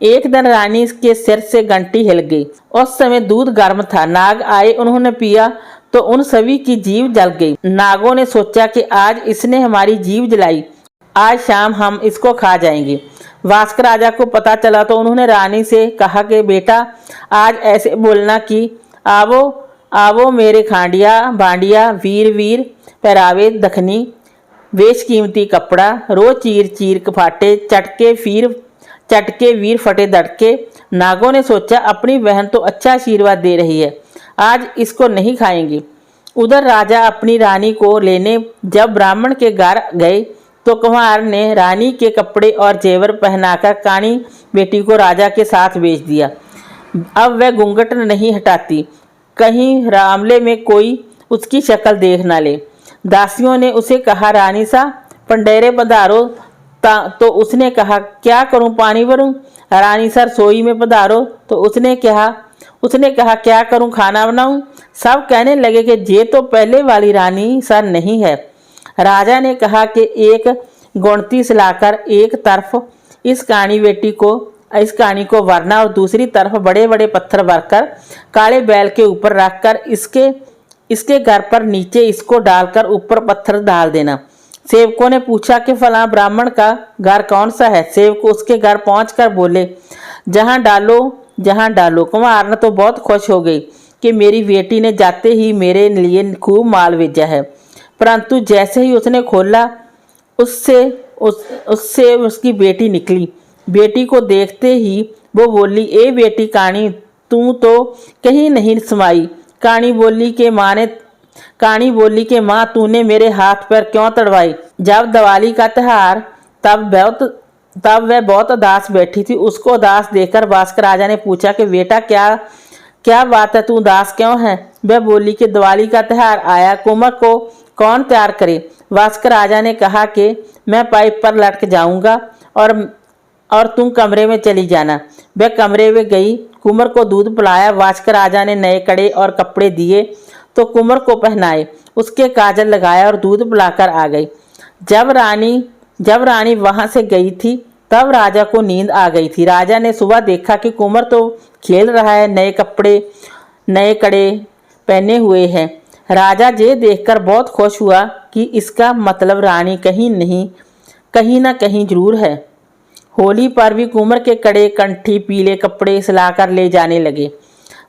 एक दिन रानी के सिर से घंटी हिल गई। उस समय दूध गर्म था। नाग आए, उन्होंने पिया तो उन सभी की जीभ जल गई। नागों ने सोचा कि आज इसने हमारी जीभ जलाई, आज शाम हम इसको खा जाएंगे। वास्कर राजा को पता चला तो उन्होंने रानी से कहा कि बेटा, आज ऐसे बोलना कि आवो आवो मेरे खांडिया बांडिया, वीर वीर पहरावे दखनी, वेश कीमती कपड़ा, रोज चीर चीर फाटे, चटके वीर फटे दड़के। नागों ने सोचा, अपनी बहन तो अच्छा आशीर्वाद दे रही है, आज इसको नहीं खाएंगे। उधर राजा अपनी रानी को लेने जब ब्राह्मण के घर गए तो कुम्हार ने रानी के कपड़े और जेवर पहनाकर कानी बेटी को राजा के साथ भेज दिया। अब वह घूंघट नहीं हटाती, कहीं रामले में कोई उसकी शक्ल देख न ले। दासियों ने उसे कहा, रानी सा पंडेरे पधारो, तो उसने कहा, क्या करूं, पानी भरूं। रानी सर रसोई में पधारो, तो उसने कहा क्या करूं, खाना बनाऊं। सब कहने लगे कि ये तो पहले वाली रानी सर नहीं है। राजा ने कहा कि एक गोणती लाकर एक तरफ इस कहानी को वरना और दूसरी तरफ बड़े बड़े पत्थर भरकर काले बैल के ऊपर रखकर इसके घर पर नीचे इसको डालकर ऊपर पत्थर डाल देना। सेवकों ने पूछा कि फला ब्राह्मण का घर कौन सा है। सेवक उसके घर पहुंचकर बोले, जहां डालो। कुम्हार तो बहुत खुश हो गई कि मेरी बेटी ने जाते ही मेरे लिए खूब माल भेजा है। परंतु जैसे ही उसने खोला, उससे उसकी बेटी निकली। बेटी को देखते ही वो बोली, ए बेटी कानी, तू तो कहीं नहीं समाई। कानी बोली कि माँ, तूने मेरे हाथ पैर क्यों तड़वाई। जब दिवाली का त्योहार, तब वह बहुत उदास बैठी थी। उसको उदास देखकर वास्कर राजा ने पूछा कि बेटा, क्या बात है, तू उदास क्यों है। वह बोली कि दिवाली का त्योहार आया, कुम्हार को कौन तैयार करे। वास्कर राजा ने कहा कि मैं पाइप पर लटक जाऊंगा और तुम कमरे में चली जाना। वह कमरे में गई, कुम्हार को दूध पिलाया। वास्कर राजा ने नए कड़े और कपड़े दिए तो कुम्हार को पहनाए, उसके काजल लगाया और दूध पिलाकर आ गई। जब रानी वहां से गई थी तब राजा को नींद आ गई थी। राजा ने सुबह देखा कि कुम्हार तो खेल रहा है, नए कड़े पहने हुए हैं। राजा ये देखकर बहुत खुश हुआ कि इसका मतलब रानी कहीं ना कहीं जरूर है। होली पर भी कुम्हार के कड़े, कंठी, पीले कपड़े सिलाकर ले जाने लगे।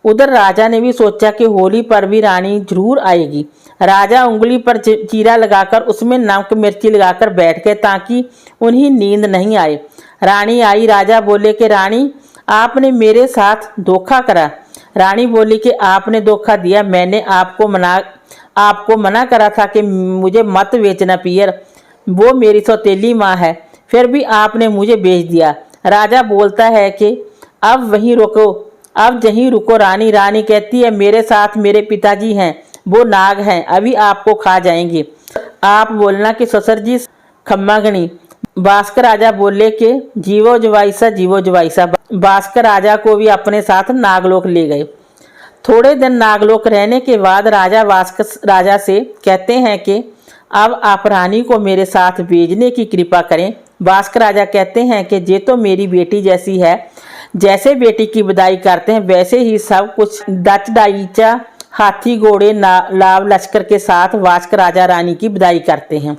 उधर राजा ने भी सोचा कि होली पर भी रानी जरूर आएगी। राजा उंगली पर चीरा लगाकर उसमें नमक मिर्ची लगाकर बैठ गए ताकि उन्हें नींद नहीं आए। रानी आई। राजा बोले कि रानी, आपने मेरे साथ धोखा करा। रानी बोली कि आपने धोखा दिया, मैंने आपको मना करा था कि मुझे मत बेचना पियर, वो मेरी सौतेली माँ है, फिर भी आपने मुझे बेच दिया। राजा बोलता है कि अब यहीं रुको रानी। रानी कहती है, मेरे साथ मेरे पिताजी हैं, वो नाग हैं, अभी आपको खा जाएंगे। आप बोलना कि ससुर जी खम्मागणी। भास्कर राजा बोले कि जीवो जवाईसा। भास्कर राजा को भी अपने साथ नागलोक ले गए। थोड़े दिन नागलोक रहने के बाद राजा भास्कर राजा से कहते हैं कि अब आप रानी को मेरे साथ भेजने की कृपा करें। भास्कर राजा कहते हैं कि ये तो मेरी बेटी जैसी है, जैसे बेटी की विदाई करते हैं वैसे ही सब कुछ। डच डाईचा हाथी घोड़े लाव लश्कर के साथ भास्कर राजा रानी की विदाई करते हैं।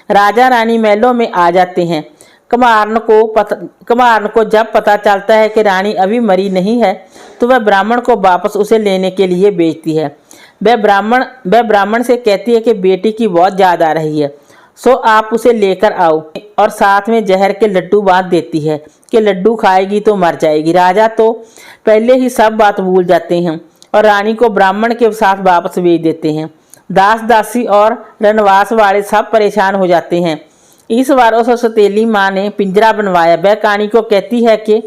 राजा रानी महलों में आ जाते हैं। कुम्हार को जब पता चलता है कि रानी अभी मरी नहीं है तो वह ब्राह्मण को वापस उसे लेने के लिए भेजती है। वह ब्राह्मण से कहती है कि बेटी की बहुत याद आ रही है, सो आप उसे लेकर आओ, और साथ में जहर के लड्डू बांध देती है कि लड्डू खाएगी तो मर जाएगी। राजा तो पहले ही सब बात भूल जाते हैं और रानी को ब्राह्मण के साथ वापस भेज देते हैं। दास दासी और रनवास वाले सब परेशान हो जाते हैं। इस बार उस सौतेली माँ ने पिंजरा बनवाया। वह कहानी को कहती है कि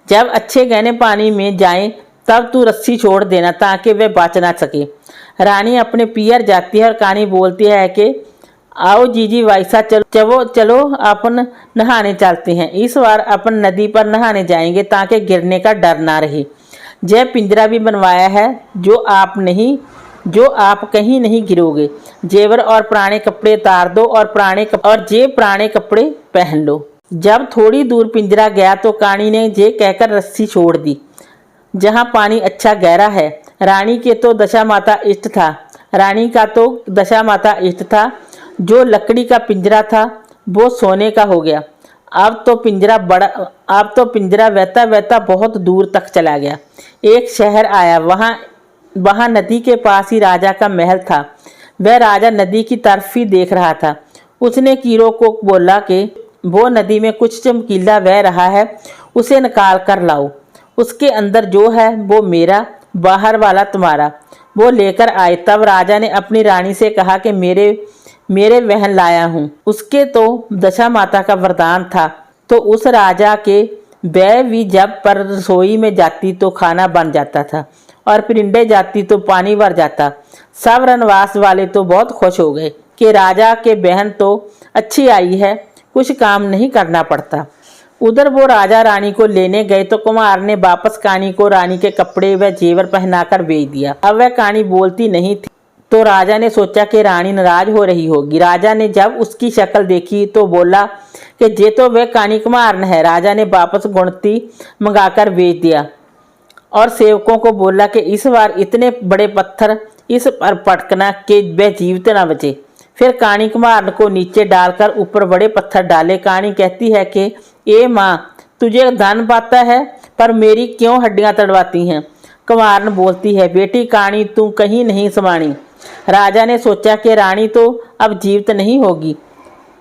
जब अच्छे गहने पानी में जाएं तब तू रस्सी छोड़ देना ताकि वह बच ना सके। रानी अपने पियर जाती है और कहानी बोलती है कि आओ जीजी वाइसा चलो अपन नहाने चलते हैं। इस बार अपन नदी पर नहाने जाएंगे ताकि गिरने का डर ना रहे। यह पिंजरा भी बनवाया है जो आप कहीं नहीं गिरोगे। जेवर और पुराने कपड़े उतार दो और पुराने कपड़े पहन लो। जब थोड़ी दूर पिंजरा गया तो कानी ने ये कहकर रस्सी छोड़ दी, जहाँ पानी अच्छा गहरा है। रानी का तो दशा माता इष्ट था। जो लकड़ी का पिंजरा था वो सोने का हो गया। अब तो पिंजरा बहता बहता बहुत दूर तक चला गया। एक शहर आया। वहाँ नदी के पास ही राजा का महल था। वह राजा नदी की तरफ ही देख रहा था। उसने कीरों को बोला कि वो नदी में कुछ चमकीला बह रहा है, उसे निकाल कर लाओ। उसके अंदर जो है वो मेरा, बाहर वाला तुम्हारा। वो लेकर आए। तब राजा ने अपनी रानी से कहा कि मेरे बहन लाया हूँ। उसके तो दशा माता का वरदान था, तो उस राजा के वह भी जब पर रसोई में जाती तो खाना बन जाता था और पिंडे जाती तो पानी भर जाता। सब रनवास वाले तो बहुत खुश हो गए कि राजा के बहन तो अच्छी आई है, कुछ काम नहीं करना पड़ता। उधर वो राजा रानी को लेने गए तो कुम्हार ने वापस कानी को रानी के कपड़े व जेवर पहनाकर भेज दिया। अब वह कानी बोलती नहीं थी तो राजा ने सोचा कि रानी नाराज हो रही होगी। राजा ने जब उसकी शक्ल देखी तो बोला कि ये तो वह कानी कुम्हार है। राजा ने वापस गुणती मंगाकर भेज दिया और सेवकों को बोला कि इस बार इतने बड़े पत्थर इस पर पटकना कि वह जीवित न बचे। फिर कानी कुम्हार को नीचे डालकर ऊपर बड़े पत्थर डाले। कानी कहती है कि ए माँ, तुझे धन पाता है पर मेरी क्यों हड्डियां तड़वाती हैं। कुम्हार बोलती है, बेटी कानी तू कहीं नहीं समानी। राजा ने सोचा कि रानी तो अब जीवित नहीं होगी,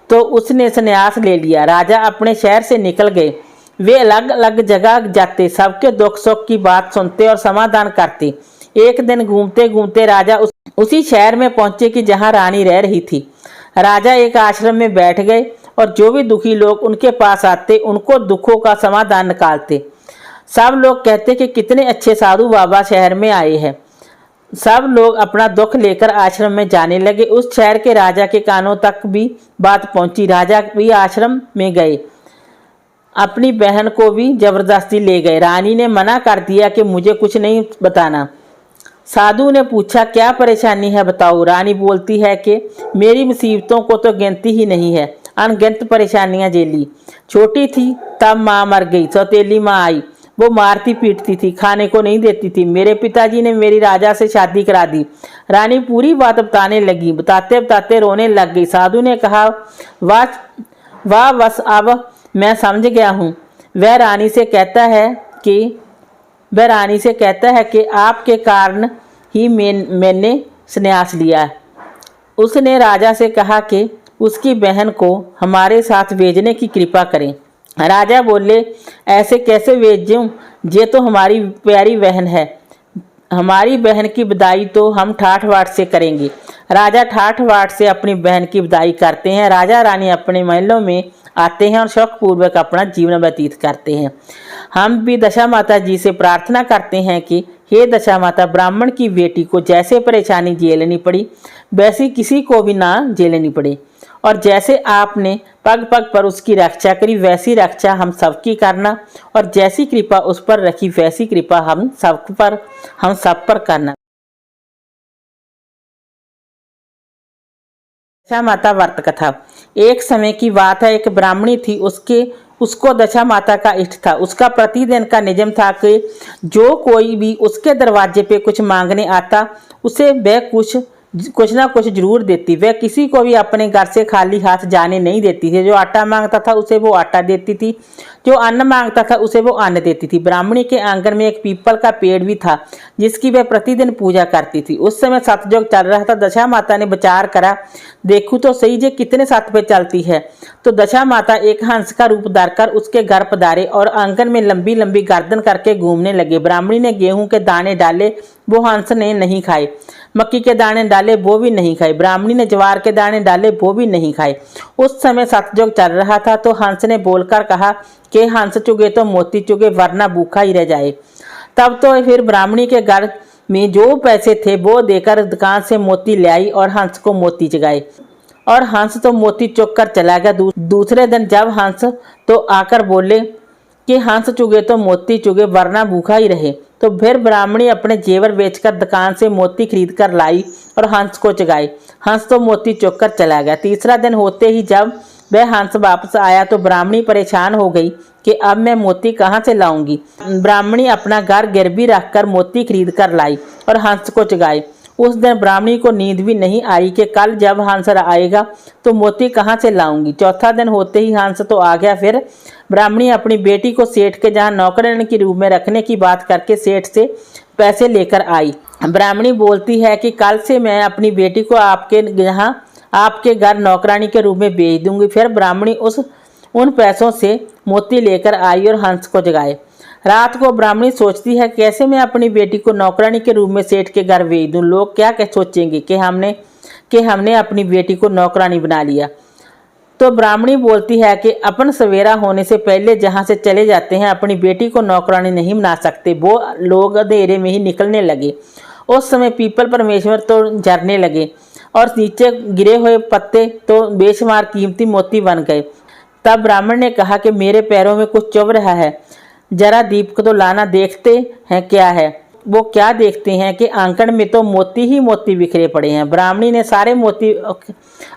तो उसने संन्यास ले लिया। राजा अपने शहर से निकल गए। वे अलग अलग जगह जाते, सबके दुख सुख की बात सुनते और समाधान करते। एक दिन घूमते घूमते राजा उसी शहर में पहुंचे कि जहां रानी रह रही थी। राजा एक आश्रम में बैठ गए और जो भी दुखी लोग उनके पास आते उनको दुखों का समाधान निकालते। सब लोग कहते कि कितने अच्छे साधु बाबा शहर में आए हैं। सब लोग अपना दुख लेकर आश्रम में जाने लगे। उस शहर के राजा के कानों तक भी बात पहुंची। राजा भी आश्रम में गए, अपनी बहन को भी जबरदस्ती ले गए। रानी ने मना कर दिया कि मुझे कुछ नहीं बताना। साधु ने पूछा, क्या परेशानी है बताओ। रानी बोलती है कि मेरी मुसीबतों को तो गिनती ही नहीं है, अनगिनत परेशानियां झेली। छोटी थी तब माँ मर गई, सौतेली माँ आई, वो मारती पीटती थी, खाने को नहीं देती थी। मेरे पिताजी ने मेरी राजा से शादी करा दी। रानी पूरी बात बताने लगी। बताते बताते रोने लग गई। साधु ने कहा, वाह बस अब मैं समझ गया हूँ। वह रानी से कहता है कि आपके कारण ही मैंने संन्यास लिया। उसने राजा से कहा कि उसकी बहन को हमारे साथ भेजने की कृपा करें। राजा बोले, ऐसे कैसे भेजूं, ये तो हमारी प्यारी बहन है। हमारी बहन की विदाई तो हम ठाठ बाट से करेंगे। राजा ठाठ बाट से अपनी बहन की विदाई करते हैं। राजा रानी अपने महलों में आते हैं और शौकपूर्वक अपना जीवन व्यतीत करते हैं। हम भी दशा माता जी से प्रार्थना करते हैं कि हे दशा माता, ब्राह्मण की बेटी को जैसे परेशानी झेलनी पड़ी वैसी किसी को भी ना झेलनी पड़े, और जैसे आपने पग पग पर उसकी रक्षा करी वैसी रक्षा हम सबकी करना, और जैसी कृपा उस पर रखी वैसी कृपा हम सब पर करना। दशा माता व्रत कथा। एक समय की बात है, एक ब्राह्मणी थी। उसको दशा माता का इष्ट था। उसका प्रतिदिन का नियम था कि जो कोई भी उसके दरवाजे पे कुछ मांगने आता उसे वह कुछ कुछ ना कुछ जरूर देती। वह किसी को भी अपने घर से खाली हाथ जाने नहीं देती थी। जो आटा मांगता था उसे वो आटा देती थी, जो अन्न मांगता था उसे वो अन्न देती थी। ब्राह्मणी के आंगन में एक पीपल का पेड़ भी था जिसकी वह प्रतिदिन पूजा करती थी। उस समय सतयुग चल रहा था। दशा माता ने विचार करा, देखूं तो सही जे कितने सत पे चलती है। तो दशा माता एक हंस का रूप धरकर उसके घर पधारे और आंगन में लंबी लंबी गर्दन करके घूमने लगे। ब्राह्मणी ने गेहूं के दाने डाले, वो हंस ने नहीं खाए। मक्की के दाने डाले, वो भी नहीं खाए। ब्राह्मणी ने ज्वार के दाने डाले, वो भी नहीं खाए। उस समय सतयुग चल रहा था। तो हंस ने बोलकर कहा कि हंस चुगे तो मोती चुगे, वरना भूखा ही रह जाए। तब तो फिर ब्राह्मणी के घर में जो पैसे थे वो देकर दुकान से मोती ले आई और हंस को मोती चुगाए। और हंस तो मोती चुग कर चला गया। दूसरे दिन जब हंस तो आकर बोले कि हंस चुगे तो मोती चुगे, वरना भूखा ही रहे। तो फिर ब्राह्मणी अपने जेवर बेचकर दुकान से मोती खरीद कर लाई और हंस को चुगाए। हंस तो मोती चुग कर चला गया। तीसरा दिन होते ही जब वह हंस वापस आया तो ब्राह्मणी परेशान हो गई कि अब मैं मोती कहाँ से लाऊंगी। ब्राह्मणी अपना घर गिरवी रखकर मोती खरीद कर लाई और हंस को चुगाए। उस दिन ब्राह्मणी को नींद भी नहीं आई कि कल जब हंस आएगा तो मोती कहाँ से लाऊंगी। चौथा दिन होते ही हंस तो आ गया। फिर ब्राह्मणी अपनी बेटी को सेठ के जहाँ नौकरानी के रूप में रखने की बात करके सेठ से पैसे लेकर आई। ब्राह्मणी बोलती है कि कल से मैं अपनी बेटी को आपके यहाँ आपके घर नौकरानी के रूप में भेज दूंगी। फिर ब्राह्मणी उन पैसों से मोती लेकर आई और हंस को जगाए। रात को ब्राह्मणी सोचती है कैसे मैं अपनी बेटी को नौकरानी के रूप में सेठ के घर भेज दूं। लोग क्या सोचेंगे कि हमने अपनी बेटी को नौकरानी बना लिया। तो ब्राह्मणी बोलती है कि अपन सवेरा होने से पहले जहाँ से चले जाते हैं अपनी बेटी को नौकरानी नहीं बना सकते। वो लोग अंधेरे में ही निकलने लगे। उस समय पीपल परमेश्वर तो झरने लगे और नीचे गिरे हुए पत्ते तो बेशुमार कीमती मोती बन गए। तब ब्राह्मण ने कहा कि मेरे पैरों में कुछ चुभ रहा है, जरा दीप को तो लाना, देखते हैं क्या है। वो क्या देखते हैं कि आंगन में तो मोती ही मोती बिखरे पड़े हैं। ब्राह्मणी ने सारे मोती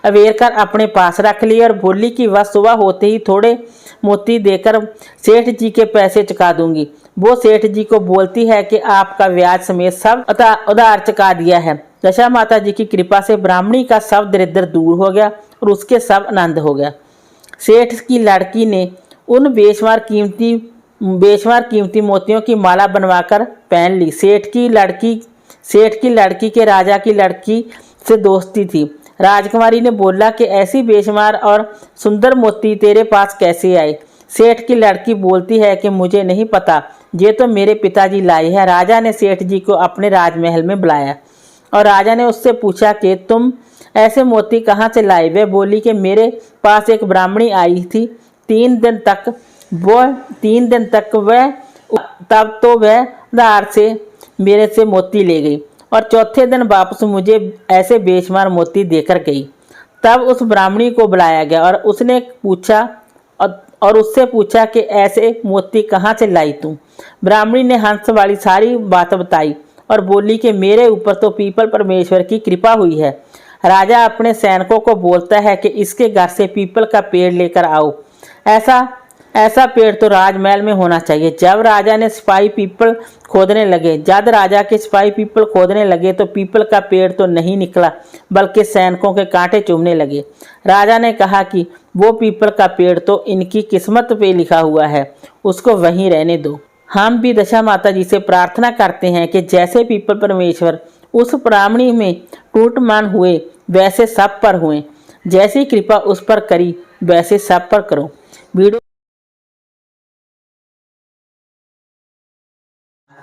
अवेर कर अपने पास रख लिए और बोली कि वह सुबह होते ही थोड़े मोती देकर सेठ जी के पैसे चुका दूंगी। वो सेठ जी को बोलती है कि आपका ब्याज समेत सब उधार चुका दिया है। दशा माता जी की कृपा से ब्राह्मणी का सब दरिद्र दूर हो गया और उसके सब आनंद हो गया। सेठ की लड़की ने उन बेशुमार कीमती मोतियों की माला बनवाकर पहन ली। सेठ की लड़की के राजा की लड़की से दोस्ती थी। राजकुमारी ने बोला कि ऐसी बेशुमार और सुंदर मोती तेरे पास कैसे आए। सेठ की लड़की बोलती है कि मुझे नहीं पता, ये तो मेरे पिताजी लाए हैं। राजा ने सेठ जी को अपने राजमहल में बुलाया और राजा ने उससे पूछा कि तुम ऐसे मोती कहाँ से लाए। वह बोली कि मेरे पास एक ब्राह्मणी आई थी, 3 दिन तक वह तब तो वह धार से मेरे से मोती ले गई और चौथे दिन वापस मुझे ऐसे बेशुमार मोती देकर गई। तब उस ब्राह्मणी को बुलाया गया और उससे पूछा कि ऐसे मोती कहाँ से लाई तू। ब्राह्मणी ने हंस वाली सारी बात बताई और बोली कि मेरे ऊपर तो पीपल परमेश्वर की कृपा हुई है। राजा अपने सैनिकों को बोलता है कि इसके घर से पीपल का पेड़ लेकर आओ। ऐसा पेड़ तो राजमहल में होना चाहिए। जब राजा के सिपाही पीपल खोदने लगे तो पीपल का पेड़ तो नहीं निकला बल्कि सैनिकों के कांटे चुभने लगे। राजा ने कहा कि वो पीपल का पेड़ तो इनकी किस्मत पे लिखा हुआ है, उसको वहीं रहने दो। हम भी दशा माता जी से प्रार्थना करते हैं कि जैसे पीपल परमेश्वर उस ब्राह्मणी में टूटमान हुए वैसे सब पर हुए। जैसी कृपा उस पर करी वैसे सब पर करो। वीडियो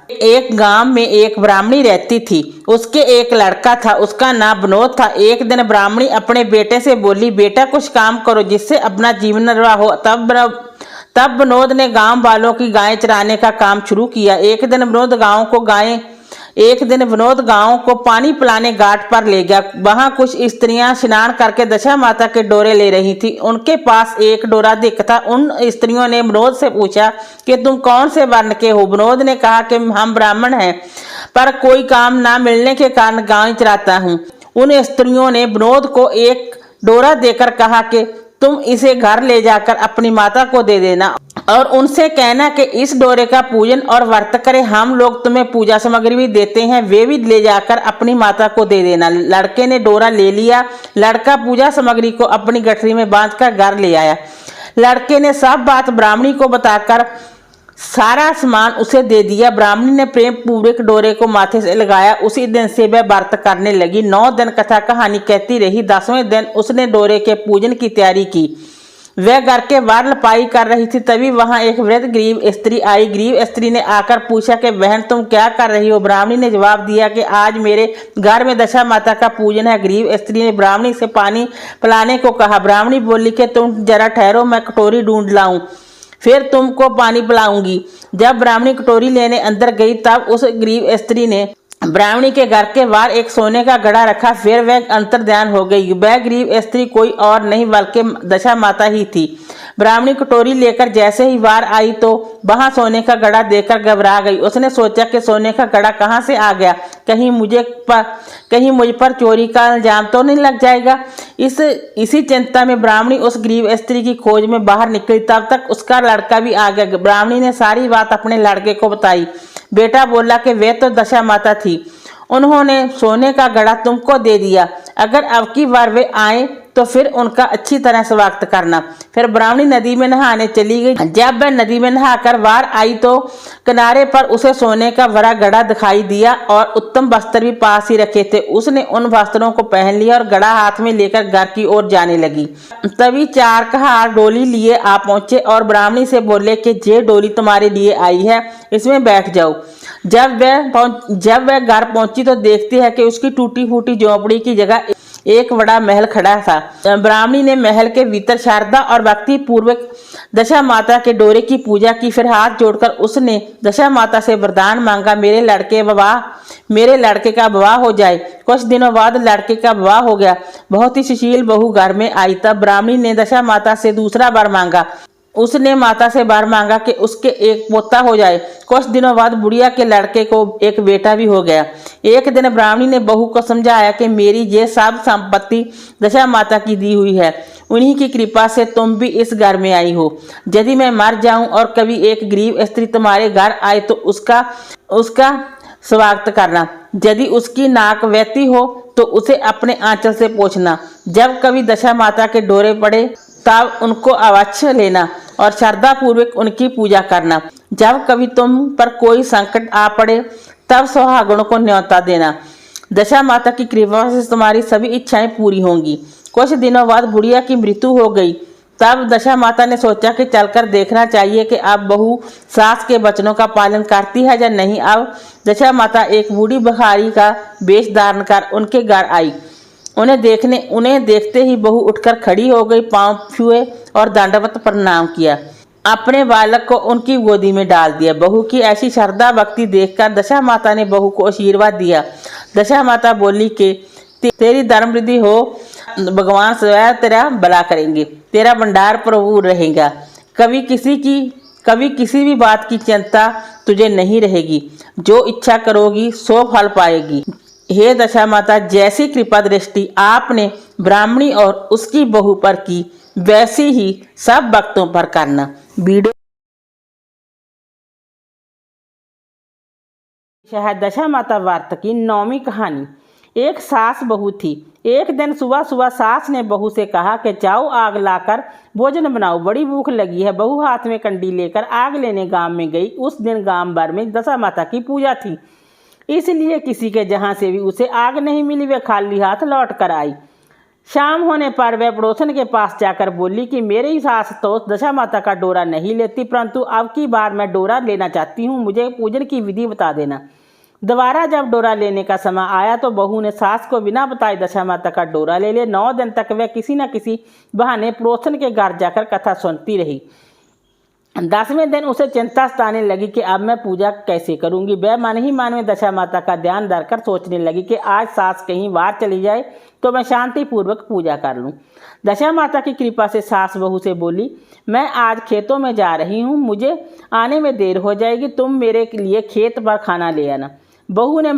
एक गांव में एक ब्राह्मणी रहती थी। उसके एक लड़का था, उसका नाम विनोद था। एक दिन ब्राह्मणी अपने बेटे से बोली, बेटा कुछ काम करो जिससे अपना जीवन निर्वाह हो। तब विनोद ने गांव वालों की गायें चराने का काम शुरू किया। एक दिन विनोद गांव को पानी पिलाने घाट पर ले गया। वहां कुछ स्त्रियां स्नान करके दशा माता के डोरे ले रही थी। उनके पास एक डोरा दिखा। उन स्त्रियों ने विनोद से पूछा कि तुम कौन से वर्ण के हो। विनोद ने कहा कि हम ब्राह्मण हैं, पर कोई काम ना मिलने के कारण गाय चराता हूँ। उन स्त्रियों ने विनोद को एक डोरा देकर कहा कि तुम इसे घर ले जाकर अपनी माता को दे देना और उनसे कहना कि इस डोरे का पूजन और व्रत करें, हम लोग तुम्हें पूजा सामग्री भी देते हैं, वे भी ले जाकर अपनी माता को दे देना। लड़के ने डोरा ले लिया। लड़का पूजा सामग्री को अपनी गठरी में बांधकर घर ले आया। लड़के ने सब बात ब्राह्मणी को बताकर सारा सामान उसे दे दिया। ब्राह्मणी ने प्रेम पूर्वक डोरे को माथे से लगाया। उसी दिन से वह व्रत करने लगी। 9 दिन कथा कहानी कहती रही। 10वें दिन उसने डोरे के पूजन की तैयारी की। वह घर के बाहर लपाई कर रही थी, तभी वहां एक वृद्ध गरीब स्त्री आई। गरीब स्त्री ने आकर पूछा कि बहन तुम क्या कर रही हो? ब्राह्मणी ने जवाब दिया कि आज मेरे घर में दशा माता का पूजन है। गरीब स्त्री ने ब्राह्मणी से पानी पिलाने को कहा। ब्राह्मणी बोली कि तुम जरा ठहरो, मैं कटोरी ढूंढ लाऊं, फिर तुमको पानी पिलाऊंगी। जब ब्राह्मणी कटोरी लेने अंदर गई तब उस गरीब स्त्री ने ब्राह्मणी के घर के बाहर एक सोने का घड़ा रखा। फिर वह अंतर्ध्यान हो गई। वह गरीब स्त्री कोई और नहीं बल्कि दशा माता ही थी। ब्राह्मणी कटोरी लेकर जैसे ही बाहर आई तो वहां सोने का घड़ा देखकर घबरा गई। उसने सोचा कि सोने का घड़ा कहां से आ गया, कहीं मुझ पर चोरी का इल्जाम तो नहीं लग जाएगा। इसी चिंता में ब्राह्मणी उस गरीब स्त्री की खोज में बाहर निकली। तब तक उसका लड़का भी आ गया। ब्राह्मणी ने सारी बात अपने लड़के को बताई। बेटा बोला कि वे तो दशा माता थी, उन्होंने सोने का घड़ा तुमको दे दिया। अगर अब की बार वे आए तो फिर उनका अच्छी तरह स्वागत करना। फिर ब्राह्मणी नदी में नहाने चली गई। जब वह नदी में नहाकर बाहर आई तो किनारे पर उसे सोने का बड़ा घड़ा दिखाई दिया और उत्तम वस्त्र भी पास ही रखे थे। उसने उन वस्त्रों को पहन लिया और घड़ा हाथ में लेकर घर की ओर जाने लगी। तभी 4 कहार डोली लिए आ पहुंचे और ब्राह्मणी से बोले कि ये डोली तुम्हारे लिए आई है, इसमें बैठ जाओ। जब वह घर पहुंची तो देखती है कि उसकी टूटी फूटी झोपड़ी की जगह एक बड़ा महल खड़ा था। ब्राह्मणी ने महल के भीतर शारदा और भक्ति पूर्वक दशा माता के डोरे की पूजा की। फिर हाथ जोड़कर उसने दशा माता से वरदान मांगा, मेरे लड़के का विवाह हो जाए। कुछ दिनों बाद लड़के का विवाह हो गया। बहुत ही सुशील बहू घर में आई। तब ब्राह्मणी ने दशा माता से दूसरा वर मांगा। उसने माता से वर मांगा कि उसके एक पोता हो जाए। कुछ दिनों बाद बुढ़िया के लड़के को एक बेटा भी हो गया। एक दिन ब्राह्मणी ने बहू को समझाया कि मेरी ये सब संपत्ति दशा माता की दी हुई है, उन्हीं की कृपा से तुम भी इस घर में आई हो। यदि मैं मर जाऊं और कभी एक गरीब स्त्री तुम्हारे घर आए तो उसका स्वागत करना। यदि उसकी नाक वैसी हो तो उसे अपने आंचल से पोंछना। जब कभी दशा माता के डोरे पड़े तब उनको अवश्य लेना और श्रद्धा पूर्वक उनकी पूजा करना। जब कभी तुम पर कोई संकट आ पड़े तब सुहागणों को न्योता देना। दशा माता की कृपा से तुम्हारी सभी इच्छाएं पूरी होंगी। कुछ दिनों बाद बुढ़िया की मृत्यु हो गई। तब दशा माता ने सोचा कि चलकर देखना चाहिए कि अब बहू सास के वचनों का पालन करती है या नहीं। अब दशा माता एक बूढ़ी भिखारी का वेश धारण कर उनके घर आई। उन्हें देखते ही बहू उठकर खड़ी हो गई, पांव छुए और दंडवत प्रणाम किया। अपने बालक को उनकी गोदी में डाल दिया। बहू की ऐसी श्रद्धा भक्ति देखकर दशा माता ने बहू को आशीर्वाद दिया। दशा माता बोली कि तेरी धर्म वृद्धि हो, भगवान स्वयं तेरा भला करेंगे, तेरा भंडार प्रभु रहेगा। कभी किसी भी बात की चिंता तुझे नहीं रहेगी। जो इच्छा करोगी सो फल पाएगी। हे दशा माता, जैसी कृपा दृष्टि आपने ब्राह्मणी और उसकी बहू पर की वैसी ही सब भक्तों पर करना। वीडियो दशा माता व्रत की 9वीं कहानी। एक सास बहू थी। एक दिन सुबह सुबह सास ने बहू से कहा कि जाओ आग लाकर भोजन बनाओ, बड़ी भूख लगी है। बहू हाथ में कंडी लेकर आग लेने गांव में गई। उस दिन गांव भर में दशा माता की पूजा थी, इसलिए किसी के जहां से भी उसे आग नहीं मिली। वह खाली हाथ लौट कर आई। शाम होने पर वह पड़ोसन के पास जाकर बोली कि मेरी सास तो दशा माता का डोरा नहीं लेती, परंतु अब की बार मैं डोरा लेना चाहती हूँ, मुझे पूजन की विधि बता देना। दोबारा जब डोरा लेने का समय आया तो बहू ने सास को बिना बताए दशा माता का डोरा ले लिया। 9 दिन तक वह किसी न किसी बहाने पड़ोसन के घर जाकर कथा सुनती रही। 10वें दिन उसे चिंता सताने लगी कि अब मैं पूजा कैसे करूंगी। वह मन ही मन में दशा माता का ध्यान धरकर सोचने लगी कि आज सास कहीं बाहर चली जाए तो मैं शांतिपूर्वक पूजा कर लूं। दशा माता की कृपा से सास बहू से बोली, मैं आज खेतों में जा रही हूं, मुझे आने में देर हो जाएगी, तुम मेरे लिए खेत पर खाना ले आना। बहू के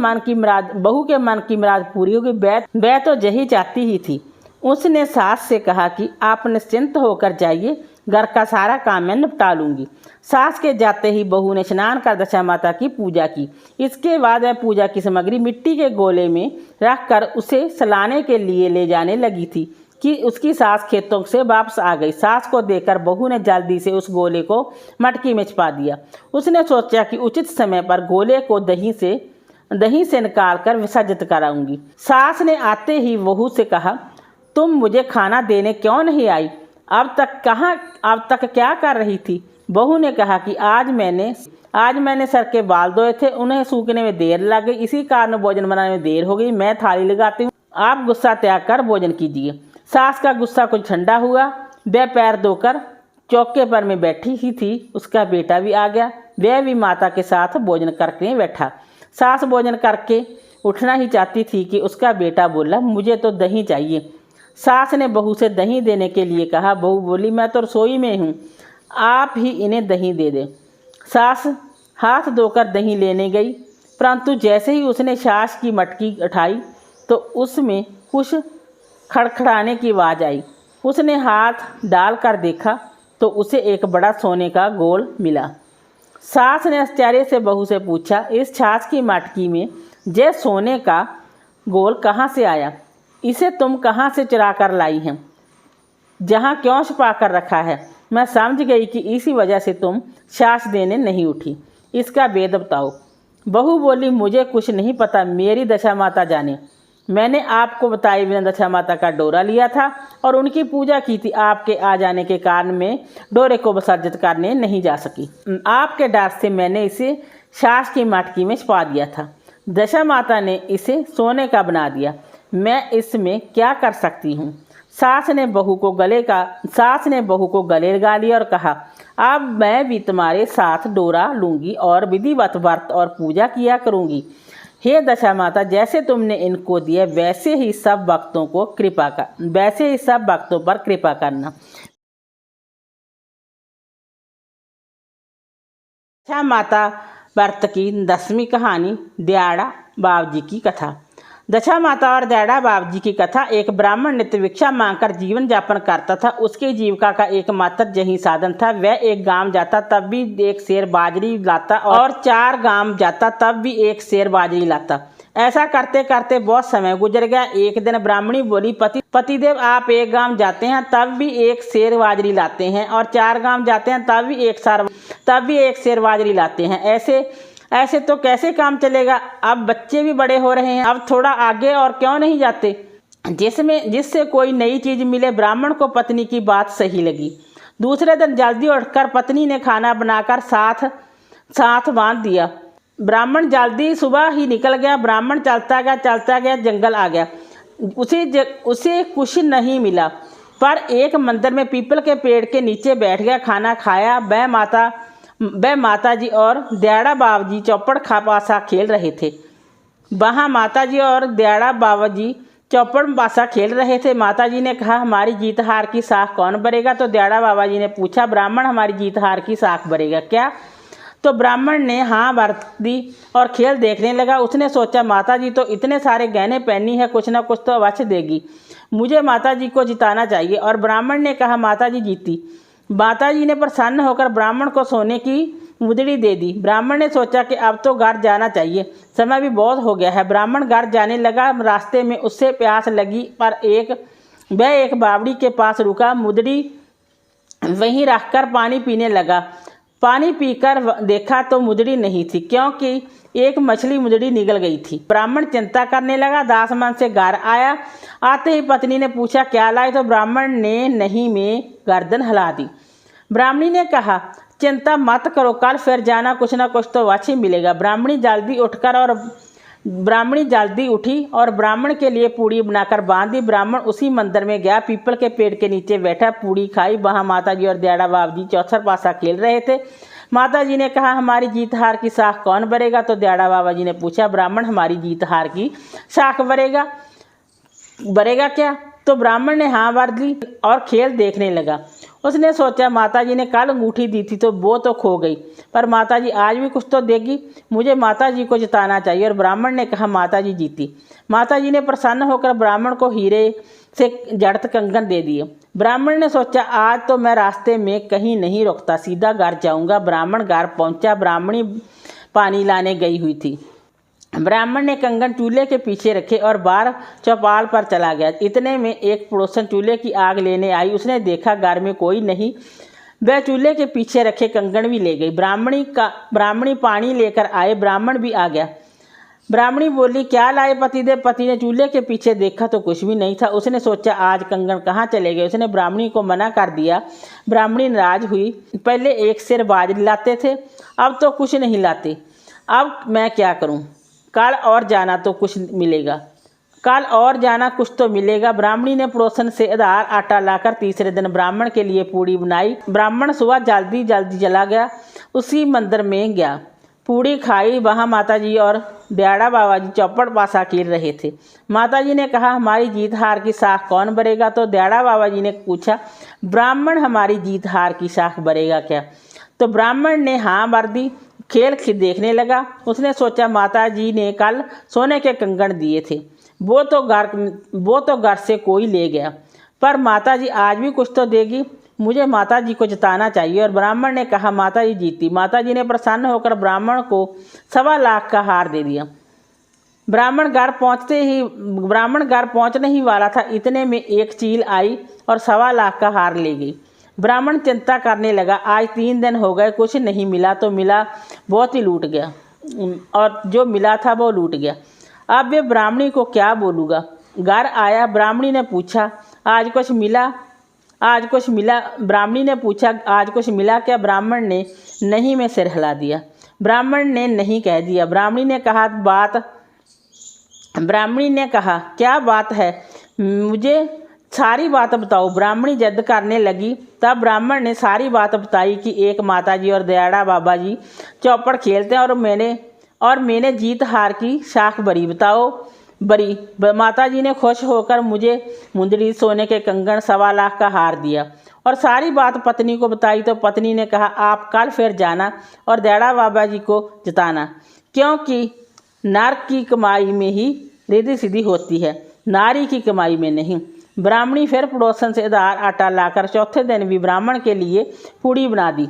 मन की मुराद पूरी होगी। वह तो यही चाहती ही थी। उसने सास से कहा कि आप निश्चिंत होकर जाइए, घर का सारा काम मैं निपटा लूँगी। सास के जाते ही बहू ने स्नान कर दशा माता की पूजा की। इसके बाद वह पूजा की सामग्री मिट्टी के गोले में रख कर उसे सलाने के लिए ले जाने लगी थी कि उसकी सास खेतों से वापस आ गई। सास को देखकर बहू ने जल्दी से उस गोले को मटकी में छिपा दिया। उसने सोचा कि उचित समय पर गोले को दही से निकाल कर विसर्जित कराऊंगी। सास ने आते ही बहू से कहा, तुम मुझे खाना देने क्यों नहीं आई? अब तक क्या कर रही थी? बहू ने कहा कि आज मैंने सर के बाल धोए थे, उन्हें सूखने में देर लग गई, इसी कारण भोजन बनाने में देर हो गई। मैं थाली लगाती हूँ, आप गुस्सा त्याग कर भोजन कीजिए। सास का गुस्सा कुछ ठंडा हुआ। वह पैर धोकर चौके पर में बैठी ही थी। उसका बेटा भी आ गया। वह भी माता के साथ भोजन करके बैठा। सास भोजन करके उठना ही चाहती थी कि उसका बेटा बोला, मुझे तो दही चाहिए। सास ने बहू से दही देने के लिए कहा। बहू बोली, मैं तो रसोई में हूँ, आप ही इन्हें दही दे दें। सास हाथ धोकर दही लेने गई, परंतु जैसे ही उसने छाछ की मटकी उठाई तो उसमें कुछ खड़खड़ाने की आवाज़ आई। उसने हाथ डाल कर देखा तो उसे एक बड़ा सोने का गोल मिला। सास ने आश्चर्य से बहू से पूछा, इस छाछ की मटकी में ये सोने का गोल कहाँ से आया? इसे तुम कहाँ से चुरा कर लाई हैं? जहाँ क्यों छुपा कर रखा है? मैं समझ गई कि इसी वजह से तुम छाछ देने नहीं उठी। इसका भेद बताओ। बहू बोली, मुझे कुछ नहीं पता, मेरी दशा माता जाने। मैंने आपको बताए बिना दशा माता का डोरा लिया था और उनकी पूजा की थी। आपके आ जाने के कारण मैं डोरे को विसर्जित करने नहीं जा सकी। आपके डर से मैंने इसे छाछ की मटकी में छुपा दिया था। दशा माता ने इसे सोने का बना दिया। मैं इसमें क्या कर सकती हूँ? सास ने बहू को गले लगा लिया और कहा, अब मैं भी तुम्हारे साथ डोरा लूँगी और विधिवत व्रत और पूजा किया करूँगी। हे दशा माता, जैसे तुमने इनको दिए वैसे ही सब भक्तों पर कृपा करना। दशा माता व्रत की 10वीं कहानी, दयाड़ा बाबजी की कथा। दशा माता और दयाड़ा बाबजी की कथा। एक ब्राह्मण नित्य भिक्षा मांगकर जीवन यापन करता था। उसकी जीविका का एकमात्र यही साधन था। वह एक गांव जाता तब भी एक सेर बाजरी लाता और 4 गांव जाता तब भी एक सेर बाजरी लाता। ऐसा करते करते बहुत समय गुजर गया। एक दिन ब्राह्मणी बोली, पतिदेव, आप एक गांव जाते हैं तब भी एक सेर बाजरी लाते हैं और 4 गांव जाते हैं तब भी एक सेर बाजरी लाते हैं। ऐसे तो कैसे काम चलेगा? अब बच्चे भी बड़े हो रहे हैं, अब थोड़ा आगे और क्यों नहीं जाते, जिससे कोई नई चीज़ मिले। ब्राह्मण को पत्नी की बात सही लगी। दूसरे दिन जल्दी उठकर पत्नी ने खाना बनाकर साथ बांध दिया। ब्राह्मण जल्दी सुबह ही निकल गया। ब्राह्मण चलता गया, जंगल आ गया। उसे कुछ नहीं मिला, पर एक मंदिर में पीपल के पेड़ के नीचे बैठ गया, खाना खाया। वह माताजी और दयाड़ा बाबजी चौपड़ पासा खेल रहे थे। वहाँ माताजी और दयाड़ा बाबजी चौपड़ पासा खेल रहे थे। माताजी ने कहा, हमारी जीत हार की साख कौन भरेगा? तो दयाड़ा बाबाजी ने पूछा, ब्राह्मण, हमारी जीत हार की साख भरेगा क्या? तो ब्राह्मण ने हाँ भर दी और खेल देखने लगा। उसने सोचा, माताजी तो इतने सारे गहने पहनी है, कुछ ना कुछ तो अवश्य देगी, मुझे माताजी को जिताना चाहिए। और ब्राह्मण ने कहा, माताजी जीती। माताजी ने प्रसन्न होकर ब्राह्मण को सोने की मुदड़ी दे दी। ब्राह्मण ने सोचा कि अब तो घर जाना चाहिए, समय भी बहुत हो गया है। ब्राह्मण घर जाने लगा। रास्ते में उससे प्यास लगी, पर वह एक बावड़ी के पास रुका, मुदड़ी वहीं रखकर पानी पीने लगा। पानी पीकर देखा तो मुदड़ी नहीं थी, क्योंकि एक मछली मुदड़ी निगल गई थी। ब्राह्मण चिंता करने लगा। दास मन से घर आया। आते ही पत्नी ने पूछा, क्या लाए? तो ब्राह्मण ने नहीं में गर्दन हिला दी। ब्राह्मणी ने कहा, चिंता मत करो, कल फिर जाना, कुछ ना कुछ तो वाछी मिलेगा। ब्राह्मणी जल्दी उठी और ब्राह्मण के लिए पूड़ी बनाकर बांध दी। ब्राह्मण उसी मंदिर में गया, पीपल के पेड़ के नीचे बैठा, पूड़ी खाई। वहाँ माताजी और दयाड़ा बाबजी चौसर पासा खेल रहे थे। माताजी ने कहा, हमारी जीत हार की साख कौन भरेगा? तो दयाड़ा बाबाजी ने पूछा, ब्राह्मण, हमारी जीत हार की साख भरेगा क्या? तो ब्राह्मण ने हाँ भर दी और खेल देखने लगा। उसने सोचा, माताजी ने कल अंगूठी दी थी तो वो तो खो गई, पर माताजी आज भी कुछ तो देगी, मुझे माताजी को जिताना चाहिए। और ब्राह्मण ने कहा, माताजी जीती। माताजी ने प्रसन्न होकर ब्राह्मण को हीरे से जड़त कंगन दे दिए। ब्राह्मण ने सोचा आज तो मैं रास्ते में कहीं नहीं रुकता, सीधा घर जाऊंगा। ब्राह्मण घर पहुंचा। ब्राह्मणी पानी लाने गई हुई थी। ब्राह्मण ने कंगन चूल्हे के पीछे रखे और बाहर चौपाल पर चला गया। इतने में एक पड़ोसन चूल्हे की आग लेने आई। उसने देखा घर में कोई नहीं, वह चूल्हे के पीछे रखे कंगन भी ले गई। ब्राह्मणी पानी लेकर आए। ब्राह्मण भी आ गया। ब्राह्मणी बोली क्या लाए पतिदेव? पति ने चूल्हे के पीछे देखा तो कुछ भी नहीं था। उसने सोचा आज कंगन कहाँ चले गए। उसने ब्राह्मणी को मना कर दिया। ब्राह्मणी नाराज हुई। पहले एक सेर बाजरी लाते थे, अब तो कुछ नहीं लाते। अब मैं क्या करूं? कल और जाना तो कुछ मिलेगा, कल और जाना कुछ तो मिलेगा। ब्राह्मणी ने पड़ोसन से उधार आटा लाकर तीसरे दिन ब्राह्मण के लिए पूड़ी बनाई। ब्राह्मण सुबह जल्दी जल्दी चला गया। उसी मंदिर में गया, पूड़ी खाई। वहाँ माताजी और दयाड़ा बाबा जी चौपड़ पासा खेल रहे थे। माताजी ने कहा हमारी जीत हार की साख कौन भरेगा? तो दयाड़ा बाबा जी ने पूछा ब्राह्मण हमारी जीत हार की साख भरेगा क्या? तो ब्राह्मण ने हाँ भर दी। खेल देखने लगा। उसने सोचा माताजी ने कल सोने के कंगन दिए थे, वो तो घर से कोई ले गया, पर माताजी आज भी कुछ तो देगी, मुझे माताजी को जिताना चाहिए। और ब्राह्मण ने कहा माताजी जीती। माताजी ने प्रसन्न होकर ब्राह्मण को 1.25 लाख का हार दे दिया। ब्राह्मण घर पहुंचने ही वाला था, इतने में एक चील आई और 1.25 लाख का हार ले गई। ब्राह्मण चिंता करने लगा, आज 3 दिन हो गए, कुछ नहीं मिला तो मिला बहुत ही लूट गया, और जो मिला था वो लूट गया। अब वे ब्राह्मणी को क्या बोलूँगा। घर आया। ब्राह्मणी ने पूछा आज कुछ मिला? ब्राह्मणी ने पूछा आज कुछ मिला क्या? ब्राह्मण ने नहीं में सिर हिला दिया। ब्राह्मण ने नहीं कह दिया। ब्राह्मणी ने कहा क्या बात है, मुझे सारी बात बताओ। ब्राह्मणी जिद करने लगी। तब ब्राह्मण ने सारी बात बताई कि एक माताजी और दयाड़ा बाबा जी चौपड़ खेलते हैं और मैंने जीत हार की साख भरी। बताओ बरी। माताजी ने खुश होकर मुझे मुंदरी, सोने के कंगन, 1.25 लाख का हार दिया और सारी बात पत्नी को बताई। तो पत्नी ने कहा आप कल फिर जाना और दयाड़ा बाबा जी को जिताना, क्योंकि नर की कमाई में ही रिद्धि सिद्धि होती है, नारी की कमाई में नहीं। ब्राह्मणी फिर पड़ोसन से उधार आटा लाकर चौथे दिन भी ब्राह्मण के लिए पूड़ी बना दी।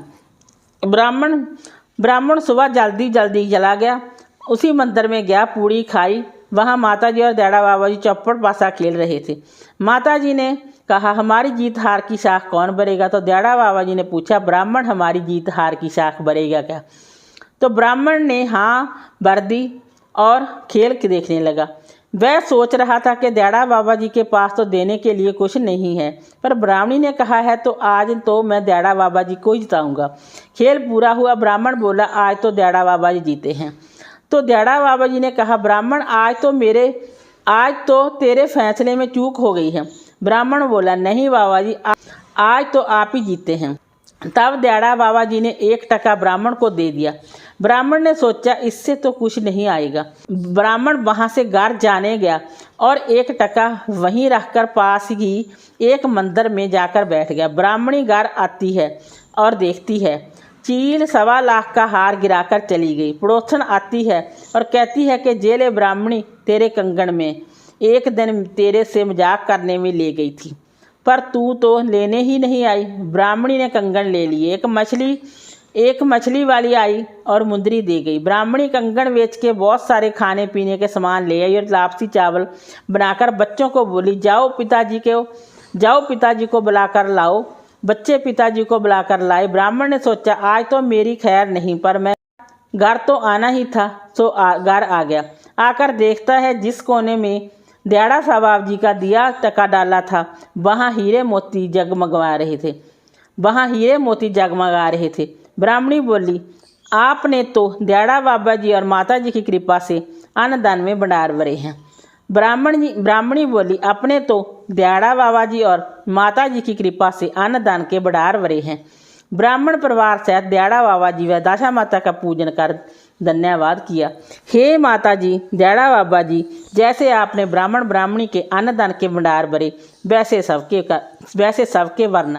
ब्राह्मण सुबह जल्दी जल्दी चला गया। उसी मंदिर में गया, पूड़ी खाई। वहाँ माताजी और दयाड़ा बाबा जी चौपड़ पासा खेल रहे थे। माताजी ने कहा हमारी जीत हार की साख कौन भरेगा? तो दयाड़ा बाबा जी ने पूछा ब्राह्मण हमारी जीत हार की साख भरेगा क्या? तो ब्राह्मण ने हाँ भर दी और खेल देखने लगा। वह सोच रहा था कि दयाड़ा बाबा जी के पास तो देने के लिए कुछ नहीं है, पर ब्राह्मणी ने कहा है तो आज तो मैं दयाड़ा बाबा जी को ही जिताऊंगा। खेल पूरा हुआ। ब्राह्मण बोला आज तो दयाड़ा बाबा जी जीते हैं। तो दयाड़ा बाबा जी ने कहा ब्राह्मण आज तो तेरे फैसले में चूक हो गई है। ब्राह्मण बोला नहीं बाबा जी, आज तो आप ही जीते हैं। तब दयाड़ा बाबा जी ने 1 टका ब्राह्मण को दे दिया। ब्राह्मण ने सोचा इससे तो कुछ नहीं आएगा। ब्राह्मण वहाँ से घर जाने गया और 1 टका वहीं रखकर पास ही एक मंदिर में जाकर बैठ गया। ब्राह्मणी घर आती है और देखती है चील 1.25 लाख का हार गिराकर चली गई। पड़ोसन आती है और कहती है कि जेले ब्राह्मणी तेरे कंगन में एक दिन तेरे से मजाक करने में ले गई थी, पर तू तो लेने ही नहीं आई। ब्राह्मणी ने कंगन ले लिए। एक मछली वाली आई और मुंदरी दे गई। ब्राह्मणी कंगन बेच के बहुत सारे खाने पीने के सामान ले आई और लापसी चावल बनाकर बच्चों को बोली जाओ पिताजी को बुलाकर लाओ। बच्चे पिताजी को बुलाकर लाए। ब्राह्मण ने सोचा आज तो मेरी खैर नहीं, पर मैं घर तो आना ही था, सो घर आ गया। आकर देखता है जिस कोने में दयाड़ा साहब जी का दिया टका डाला था वहाँ हीरे मोती जगमगा रहे थे। ब्राह्मणी बोली आपने तो दयाड़ा बाबा जी और माता जी की कृपा से अन्नदान में भंडार भरे हैं। ब्राह्मणी बोली अपने तो दयाड़ा बाबा जी और माता जी की कृपा से अन्नदान के भंडार भरे हैं। ब्राह्मण परिवार सहित दयाड़ा बाबा जी व दशा माता का पूजन कर धन्यवाद किया। हे माता जी, दयाड़ा बाबा जी, जैसे आपने ब्राह्मणी के अन्नदान के भंडार भरे वैसे सबके वरना